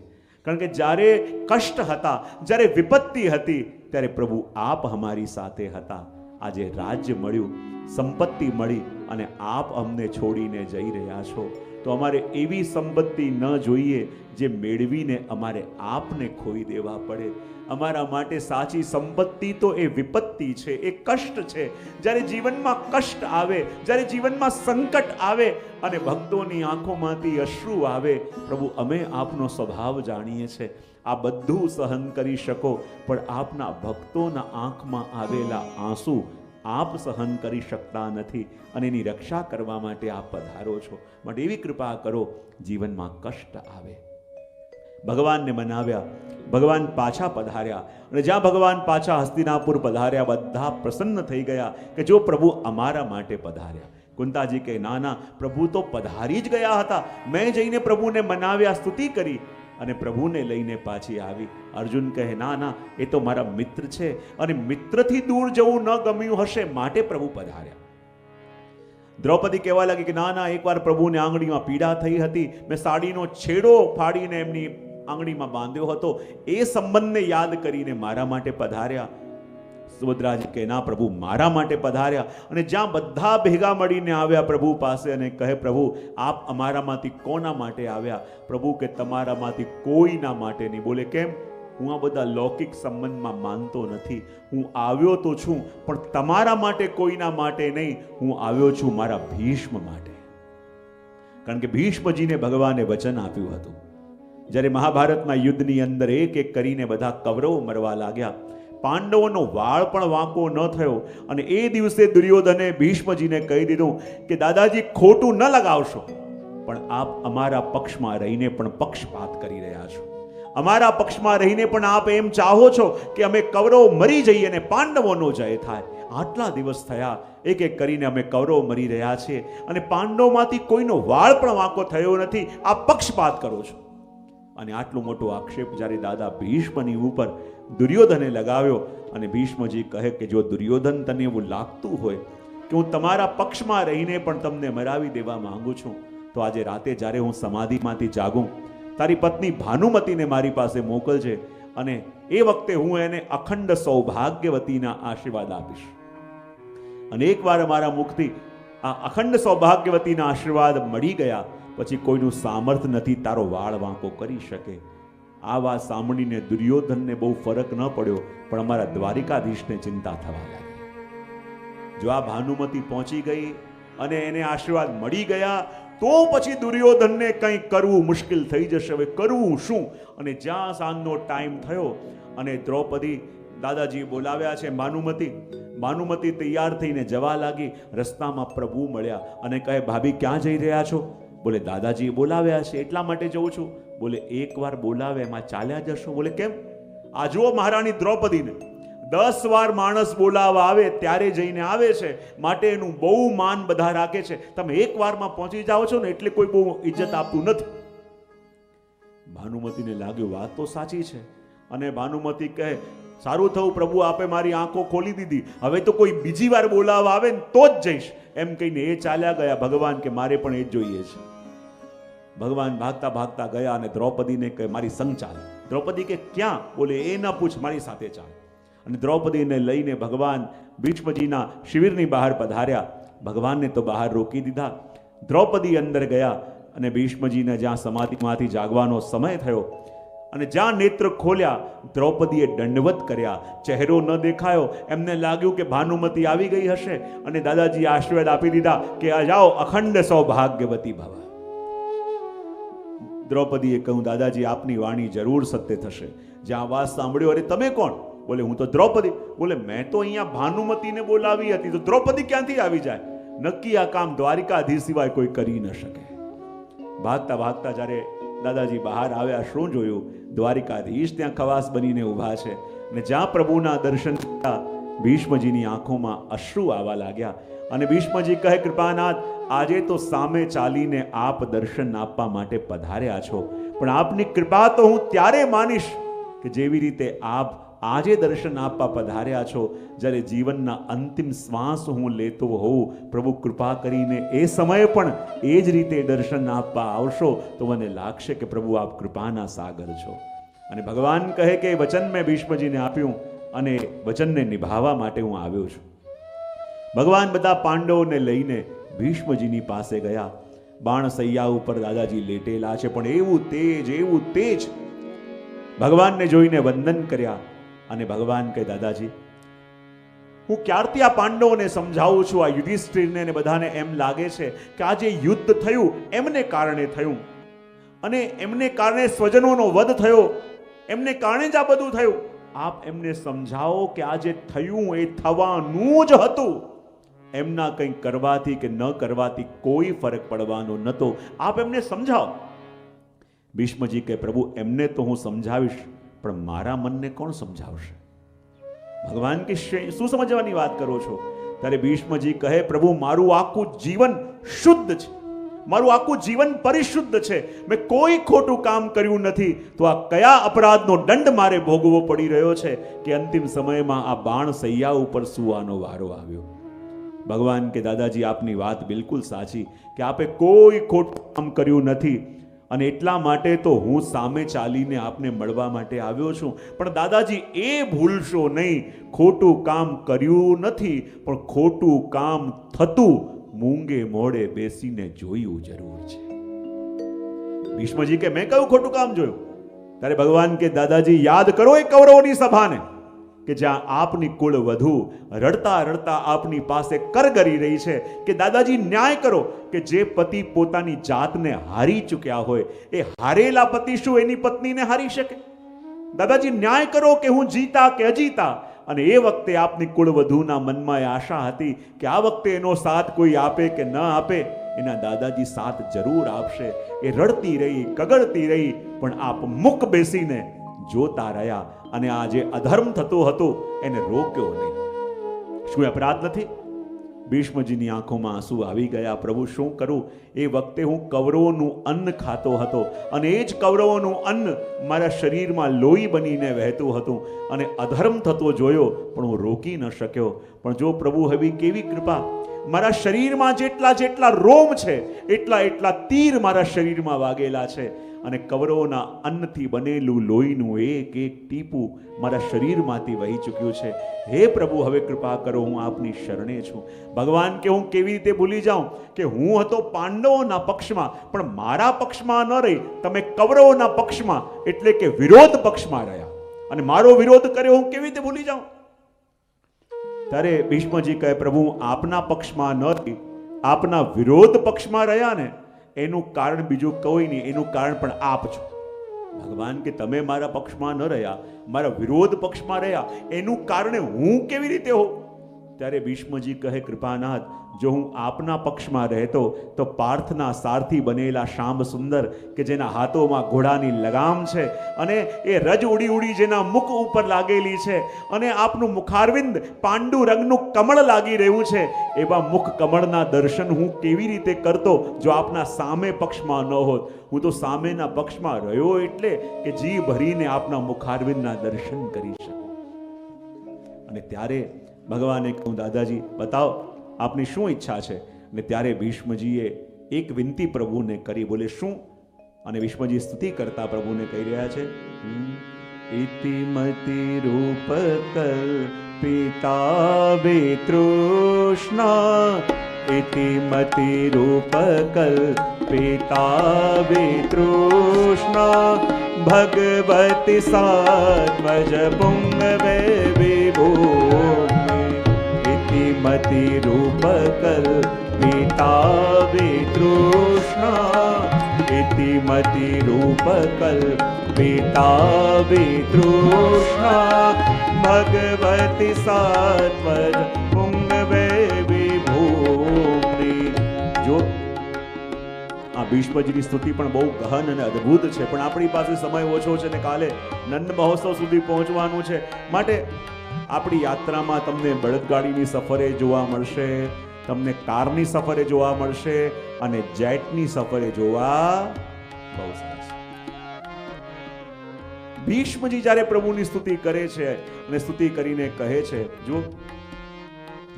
કારણ કે જ્યારે કષ્ટ હતા, જ્યારે વિપત્તિ હતી, ત્યારે પ્રભુ આપ અમારી સાથે હતા. આજે રાજ્ય મળ્યું, સંપત્તિ મળી અને આપ અમને છોડીને જઈ રહ્યા છો, તો અમારે એવી સંપત્તિ ન જોઈએ જે મેળવીને અમારે આપને ખોઈ દેવા પડે. અમારા માટે સાચી સંપત્તિ તો એ વિપત્તિ છે, એ કષ્ટ છે. જ્યારે જીવનમાં કષ્ટ આવે, જ્યારે જીવનમાં સંકટ આવે અને ભક્તોની આંખોમાંથી અશ્રુ આવે, પ્રભુ અમે આપનો સ્વભાવ જાણીએ છીએ, આ બધું સહન કરી શકો, પણ આપના ભક્તોના આંખમાં આવેલા આંસુ આપ સહન કરી શકતા નથી અને એની રક્ષા કરવા માટે આપ પધારો છો. માટે એવી કૃપા કરો જીવનમાં કષ્ટ આવે. ભગવાનને મનાવ્યા, ભગવાન પાછા પધાર્યા અને જ્યાં ભગવાન પાછા હસ્તિનાપુર પધાર્યા, બધા પ્રસન્ન થઈ ગયા કે જો પ્રભુ અમારા માટે પધાર્યા. કુંતાજી કહે, ના ના, પ્રભુ તો પધારી જ ગયા હતા. મેં જઈને પ્રભુને મનાવ્યા, સ્તુતિ કરી અને પ્રભુને લઈને પાછી આવી. અર્જુન કહે, ના ના, એ તો મારા મિત્ર છે અને મિત્રથી દૂર જવું ન ગમ્યું હશે માટે પ્રભુ પધાર્યા. દ્રૌપદી કહેવા લાગી કે ના ના, એકવાર પ્રભુને આંગળીમાં પીડા થઈ હતી, મેં સાડીનો છેડો ફાડીને એમની આંગળીમાં બાંધ્યો હતો, એ સંબંધને યાદ કરીને મારા માટે પધાર્યા. સુભદ્રાજી કહે, ના પ્રભુ મારા માટે પધાર્યા. અને જ્યાં બધા ભેગા મળીને આવ્યા પ્રભુ પાસે અને કહે, પ્રભુ આપ અમારામાંથી કોના માટે આવ્યા? પ્રભુ કે, તમારામાંથી કોઈના માટે નહીં. બોલે, કેમ? હું આ બધા લૌકિક સંબંધમાં માનતો નથી. હું આવ્યો તો છું, પણ તમારા માટે કોઈના માટે નહીં. હું આવ્યો છું મારા ભીષ્મ માટે. કારણ કે ભીષ્મજીને ભગવાને વચન આપ્યું હતું. જ્યારે મહાભારતના યુદ્ધની અંદર એક એક કરીને બધા કૌરવો મરવા લાગ્યા, પાંડવોનો વાળ પણ વાંકો ન થયો અને એ દિવસે દુર્યોધને ભીષ્મજીને કહી દીધું કે દાદાજી ખોટું ન લગાવશો, પણ આપ અમારા પક્ષમાં રહીને પણ પક્ષપાત કરી રહ્યા છો. અમારા પક્ષમાં રહીને પણ આપ એમ ચાહો છો કે અમે કૌરવો મરી જઈએ અને પાંડવોનો જય થાય. આટલા દિવસ થયા, એક એક કરીને અમે કૌરવો મરી રહ્યા છીએ અને પાંડવોમાંથી કોઈનો વાળ પણ વાંકો થયો નથી. આપ પક્ષપાત કરો છો. અને આટલો મોટો આક્ષેપ જ્યારે દાદા ભીષ્મની ઉપર દુર્યોધને લગાવ્યો અને ભીષ્મજી કહે કે જો દુર્યોધન તને એવું લાગતું હોય કે હું તમારા પક્ષમાં રહીને પણ તમને મરાવી દેવા માંગુ છું, તો આજે રાતે જ્યારે હું સમાધિમાંથી જાગું, તારી પત્ની ભાનુમતીને મારી પાસે મોકલજે અને એ વખતે હું એને અખંડ સૌભાગ્યવતીના આશીર્વાદ આપીશ. અને એકવાર મારા મુખથી આ અખંડ સૌભાગ્યવતીના આશીર્વાદ મળી ગયા પછી કોઈનું સામર્થ્ય નથી તારો વાળ વાંકો કરી શકે. આ વાત સાંભળીને દુર્યોધનને બહુ ફરક ન પડ્યો, પણ અમારા દ્વારિકાધીશને ચિંતા થવા લાગી. જો આ ભાનુમતી પહોંચી ગઈ અને એને આશીર્વાદ મળી ગયા તો પછી દુર્યોધનને કંઈ કરવું મુશ્કેલ થઈ જશે. હવે કરવું શું? અને જ્યાં સાંજનો ટાઈમ થયો અને દ્રૌપદી દાદાજી બોલાવ્યા છે ભાનુમતી તૈયાર થઈને જવા લાગી. રસ્તામાં પ્રભુ મળ્યા અને કહે, ભાભી ક્યાં જઈ રહ્યા છો? બોલે, દાદાજી બોલાવ્યા છે એટલા માટે જઉં છું. બોલે, એકવાર બોલાવે એમાં ચાલ્યા જશો? બોલે, કેમ? આ જુઓ મહારાણી દ્રૌપદીને 10 વાર માણસ બોલાવા આવે ત્યારે જઈને આવે છે, માટે એનું બહુ માન બધા રાખે છે. તમે એક વારમાં પહોંચી જાઓ છો ને એટલે કોઈ બહુ ઇજ્જત આપતું નથી. ભાનુમતીને લાગ્યું વાત તો સાચી છે અને ભાનુમતી કહે, સારું થયું પ્રભુ આપે મારી આંખો ખોલી દીધી, હવે તો કોઈ બીજી વાર બોલાવા આવે ને તો જ જઈશ. એમ કહીને એ ચાલ્યા ગયા. ભગવાન કે મારે પણ એ જ જોઈએ છે. ભગવાન ભાગતા ભાગતા ગયા અને દ્રૌપદીને કહે, મારી સંગ ચાલ. દ્રૌપદી કે ક્યાં? બોલે, એ ન પૂછ, મારી સાથે ચાલ. અને દ્રૌપદીને લઈને ભગવાન ભીષ્મજીના શિબિરની બહાર પધાર્યા. ભગવાનને તો બહાર રોકી દીધા. દ્રૌપદી અંદર ગયા અને ભીષ્મજીને જ્યાં સમાધિમાંથી જાગવાનો સમય થયો અને જ્યાં નેત્ર ખોલ્યા દ્રૌપદીએ દંડવત કર્યા, ચહેરો ન દેખાયો. એમને લાગ્યું કે ભાનુમતી આવી ગઈ હશે અને દાદાજી આશીર્વાદ આપી દીધા કે આ જાઓ અખંડ સૌભાગ્યવતી ભવ. દ્રૌપદીએ કહ્યું, દાદાજી આપની વાણી જરૂર સત્ય થશે. જ્યાં અવાજ સાંભળ્યો, અરે તમે કોણ? બોલે હું તો દ્રૌપદી. બોલે મેં તો અહીંયા ભાનુમતીને બોલાવી હતી, તો દ્રૌપદી ક્યાંથી આવી જાય? નક્કી આ કામ દ્વારિકાધીશ સિવાય કોઈ કરી ન શકે. ભાગતા ભાગતા જ્યારે દાદાજી બહાર આવ્યા, શું જોયું? દ્વારિકાધીશ ત્યાં ખવાસ બનીને ઊભા છે અને જ્યાં પ્રભુના દર્શન થયા ભીષ્મજીની આંખોમાં અશ્રુ આવવા લાગ્યા. અને ભીષ્મજી કહે, કૃપાનાથ, આજે તો સામે ચાલીને આપ દર્શન આપવા માટે પધાર્યા છો, પણ આપની કૃપા તો હું ત્યારે માનીશ કે જેવી રીતે આપ આજે દર્શન આપવા પધાર્યા છો, જ્યારે જીવનના અંતિમ શ્વાસ હું લેતો હોઉં, પ્રભુ કૃપા કરીને એ સમયે પણ એ જ રીતે દર્શન આપવા આવશો તો મને લાગશે કે પ્રભુ આપ કૃપાના સાગર છો. અને ભગવાન કહે કે વચન મેં ભીષ્મજીને આપ્યું અને વચનને નિભાવવા માટે હું આવ્યો છું. ભગવાન બધા પાંડવોને લઈને ભીષ્મજીની પાસે ગયા. બાણ સૈયા ઉપર દાદાજી લેટેલા છે, પણ એવું તેજ ભગવાનને જોઈને વંદન કર્યા. અને ભગવાન કહે, દાદાજી હું ક્યારથી આ પાંડવોને સમજાવું છું, આ યુધિષ્ઠિરને ને બધાને એમ લાગે છે કે આ જે યુદ્ધ થયું એમને કારણે થયું અને એમને કારણે સ્વજનોનો વધ થયો, એમને કારણે જ આ બધું થયું. આપ એમને સમજાવો કે આ જે થયું એ થવાનું જ હતું, એમના કંઈ કરવાથી કે ન કરવાથી કોઈ ફરક પડવાનો નહોતો. આપ એમને સમજાવો. ભીષ્મજી કહે, પ્રભુ એમને તો હું સમજાવીશ, પણ મારા મનને કોણ સમજાવશે? ભગવાન કે શું સમજવાની વાત કરો છો? ત્યારે ભીષ્મજી કહે, પ્રભુ મારું આખું જીવન શુદ્ધ છે, મારું આખું જીવન પરિશુદ્ધ છે, મેં કોઈ ખોટું કામ કર્યું નથી, તો આ કયા અપરાધનો દંડ મારે ભોગવવો પડી રહ્યો છે કે અંતિમ સમયમાં આ બાણ સૈયા ઉપર સુવાનો વારો આવ્યો? ભગવાન કે દાદાજી આપની વાત બિલકુલ સાચી કે આપે કોઈ ખોટું કામ કર્યું નથી અને એટલા માટે તો હું સામે ચાલીને આપને મળવા માટે આવ્યો છું. પણ દાદાજી એ ભૂલશો નહીં, ખોટું કામ કર્યું નથી, પણ ખોટું કામ થતું મૂંગે મોડે બેસીને જોયું જરૂર છે. ભીષ્મજી કે મેં કયું ખોટું કામ જોયું? ત્યારે ભગવાન કે દાદાજી યાદ કરો એ કૌરવોની સભાને કે જ્યાં આપની કુળ વધુ રડતા રડતા આપની પાસે કરગરી રહી છે કે દાદાજી ન્યાય કરો કે જે પતિ પોતાની જાતને હારી ચૂક્યા હોય એ હારેલા પતિ શું એની પત્નીને હારી શકે? દાદાજી ન્યાય કરો કે હું જીતા કે અજીતા. અને એ વખતે આપની કુળ વધુના મનમાં એ આશા હતી કે આ વખતે એનો સાથ કોઈ આપે કે ન આપે, એના દાદાજી સાથ જરૂર આપશે. એ રડતી રહી, કગળતી રહી, પણ આપ મુખ બેસીને જોતા રહ્યા અને આ જે અધર્મ થતો હતો એને રોક્યો નહીં. શું અપરાધ નથી? ભીષ્મજીની આંખોમાં આંસુ આવી ગયા. પ્રભુ શું કરું? એ વખતે હું કૌરવોનું અન્ન ખાતો હતો અને એ જ કૌરવોનું અન્ન મારા શરીરમાં લોહી બનીને વહેતું હતું અને અધર્મ થતો જોયો પણ હું રોકી ન શક્યો. પણ જો પ્રભુ હવે કેવી કૃપા, મારા શરીરમાં જેટલા જેટલા રોમ છે એટલા તીર મારા શરીરમાં વાગેલા છે અને કૌરવોના અન્નથી બનેલું લોહીનું એક એક ટીપું મારા શરીરમાંથી વહી ચૂક્યું છે. હે પ્રભુ હવે કૃપા કરો, હું આપની શરણે છું. ભગવાન કે હું કેવી રીતે ભૂલી જાઉં કે હું હતો પાંડવોના પક્ષમાં, પણ મારા પક્ષમાં ન રહી તમે કૌરવોના પક્ષમાં એટલે કે વિરોધ પક્ષમાં રહ્યા અને મારો વિરોધ કર્યો હું કેવી રીતે ભૂલી જાઉં? ત્યારે ભીષ્મજી કહે, પ્રભુ આપના પક્ષમાં ન રહી આપના વિરોધ પક્ષમાં રહ્યા ને એનું કારણ બીજું કોઈ નહીં, એનું કારણ પણ આપ છો. ભગવાન કે તમે મારા પક્ષમાં ન રહ્યા, મારા વિરોધ પક્ષમાં રહ્યા, એનું કારણે હું કેવી રીતે હોઉં? ત્યારે ભીષ્મજી કહે, કૃપાનાથ, જો હું આપના પક્ષમાં રહેતો તો પાર્થના સારથી બનેલા શ્યામ સુંદર કે જેના હાથોમાં ઘોડાની લગામ છે અને એ રજ ઉડી ઉડી જેના મુખ ઉપર લાગેલી છે અને આપનું મુખારવિંદ પાંડુ રંગનું કમળ લાગી રહ્યું છે, એવા મુખ કમળના દર્શન હું કેવી રીતે કરતો જો આપના સામે પક્ષમાં ન હોત? હું તો સામેના પક્ષમાં રહ્યો એટલે કે જી ભરીને આપના મુખારવિંદના દર્શન કરી શકું. અને ત્યારે ભગવાને કહ્યું, દાદાજી બતાવો આપની શું ઈચ્છા છે? અને ત્યારે ભીષ્મજીએ એક વિનંતી પ્રભુને કરી. બોલે શું? અને ભીષ્મજી સ્તુતિ કરતા પ્રભુને કહી રહ્યા છે, ઇતિમતિ રૂપ કલ્પિતા વેતૃષ્ણા, ઇતિમતિ રૂપ કલ્પિતા पिता वितृष्णा भगवति सात्वज पुंगवे विभूमि इति मति रूपकल्पिता वितृष्णा इति मति रूपकल्पिता वितृष्णा भगवति सात्वज पुंगवे વિભૂમિ. જો આ ભીષ્મજીની સ્તુતિ પણ બહુ ગહન અને અદ્ભુત છે, પણ આપણી પાસે સમય ઓછો છે ને કાલે નંદ મહોત્સવ સુધી પહોંચવાનું છે, માટે આપણી યાત્રામાં તમને બળદગાડીની સફરે જોવા મળશે, તમને કારની સફરે જોવા મળશે અને જેટની સફરે જોવા બહુ સરસ. ભીષ્મજી જ્યારે પ્રભુની સ્તુતિ કરે છે અને સ્તુતિ કરીને કહે છે, જો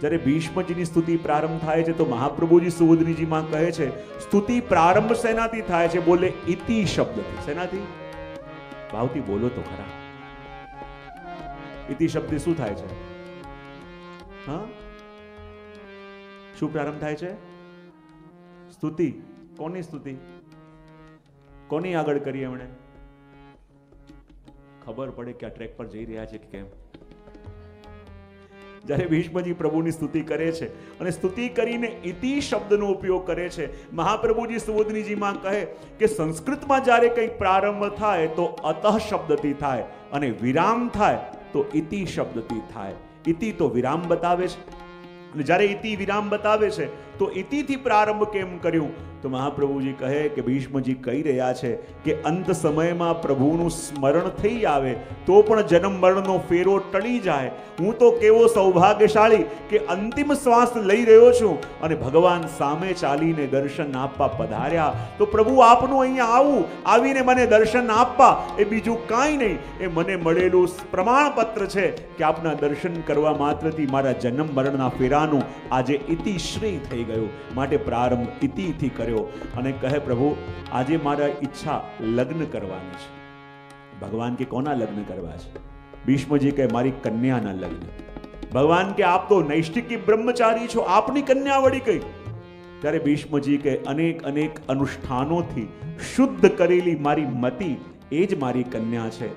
જ્યારે ભીષ્મજીની સ્તુતિ પ્રારંભ થાય છે તો મહાપ્રભુજી સુવદનીજીમાં કહે છે સ્તુતિ પ્રારંભ શેનાથી થાય છે? બોલે ઇતિ શબ્દથી. શેનાથી? ભાવથી બોલો તો ખરા. ઇતિ શબ્દ શું થાય છે? હા, શું પ્રારંભ થાય છે? સ્તુતિ. કોની સ્તુતિ? કોની આગળ કરી એમણે? ખબર પડે કે આ ટ્રેક પર જઈ રહ્યા છે કે કેમ. જ્યારે ભીષ્મજી પ્રભુની સ્તુતિ કરે છે અને સ્તુતિ કરીને ઇતિ શબ્દનો ઉપયોગ કરે છે, મહાપ્રભુજી સુવદનીજીમાં કહે કે સંસ્કૃતમાં જ્યારે કંઈક પ્રારંભ થાય તો અતઃ શબ્દથી થાય અને વિરામ થાય તો ઇતિ શબ્દથી થાય. ઇતિ તો વિરામ બતાવે છે અને જ્યારે ઇતિ વિરામ બતાવે છે તો ઇતિથી પ્રારંભ કેમ કર્યું? તો મહાપ્રભુજી કહે કે ભીષ્મજી કહી રહ્યા છે કે અંત સમયમાં પ્રભુનું સ્મરણ થઈ આવે તો પણ જન્મ મરણનો ફેરો ટળી જાય. હું તો કેવો સૌભાગ્યશાળી કે અંતિમ શ્વાસ લઈ રહ્યો છું અને ભગવાન સામે ચાલીને દર્શન આપવા પધાર્યા. તો પ્રભુ આપનું અહીંયા આવું, આવીને મને દર્શન આપવા, એ બીજું કાંઈ નહીં, એ મને મળેલું પ્રમાણપત્ર છે કે આપના દર્શન કરવા માત્રથી મારા જન્મ મરણના ફેરાનું આજે ઇતિશ્રી થઈ ગયું. માટે પ્રારંભ ઇતિથી કર્યો અને કહે પ્રભુ આજે મારા ઈચ્છા લગ્ન કરવાની છે. ભગવાન કે કોના લગ્ન કરવા છે? ભીષ્મજી કહે મારી કન્યાના લગ્ન. ભગવાન કે આપ તો નૈષ્ઠિકી બ્રહ્મચારી છો, આપની કન્યા વળી કઈ? ત્યારે ભીષ્મજી કે અનેક અનેક અનુષ્ઠાનોથી શુદ્ધ કરેલી મારી મતિ એ જ મારી કન્યા છે.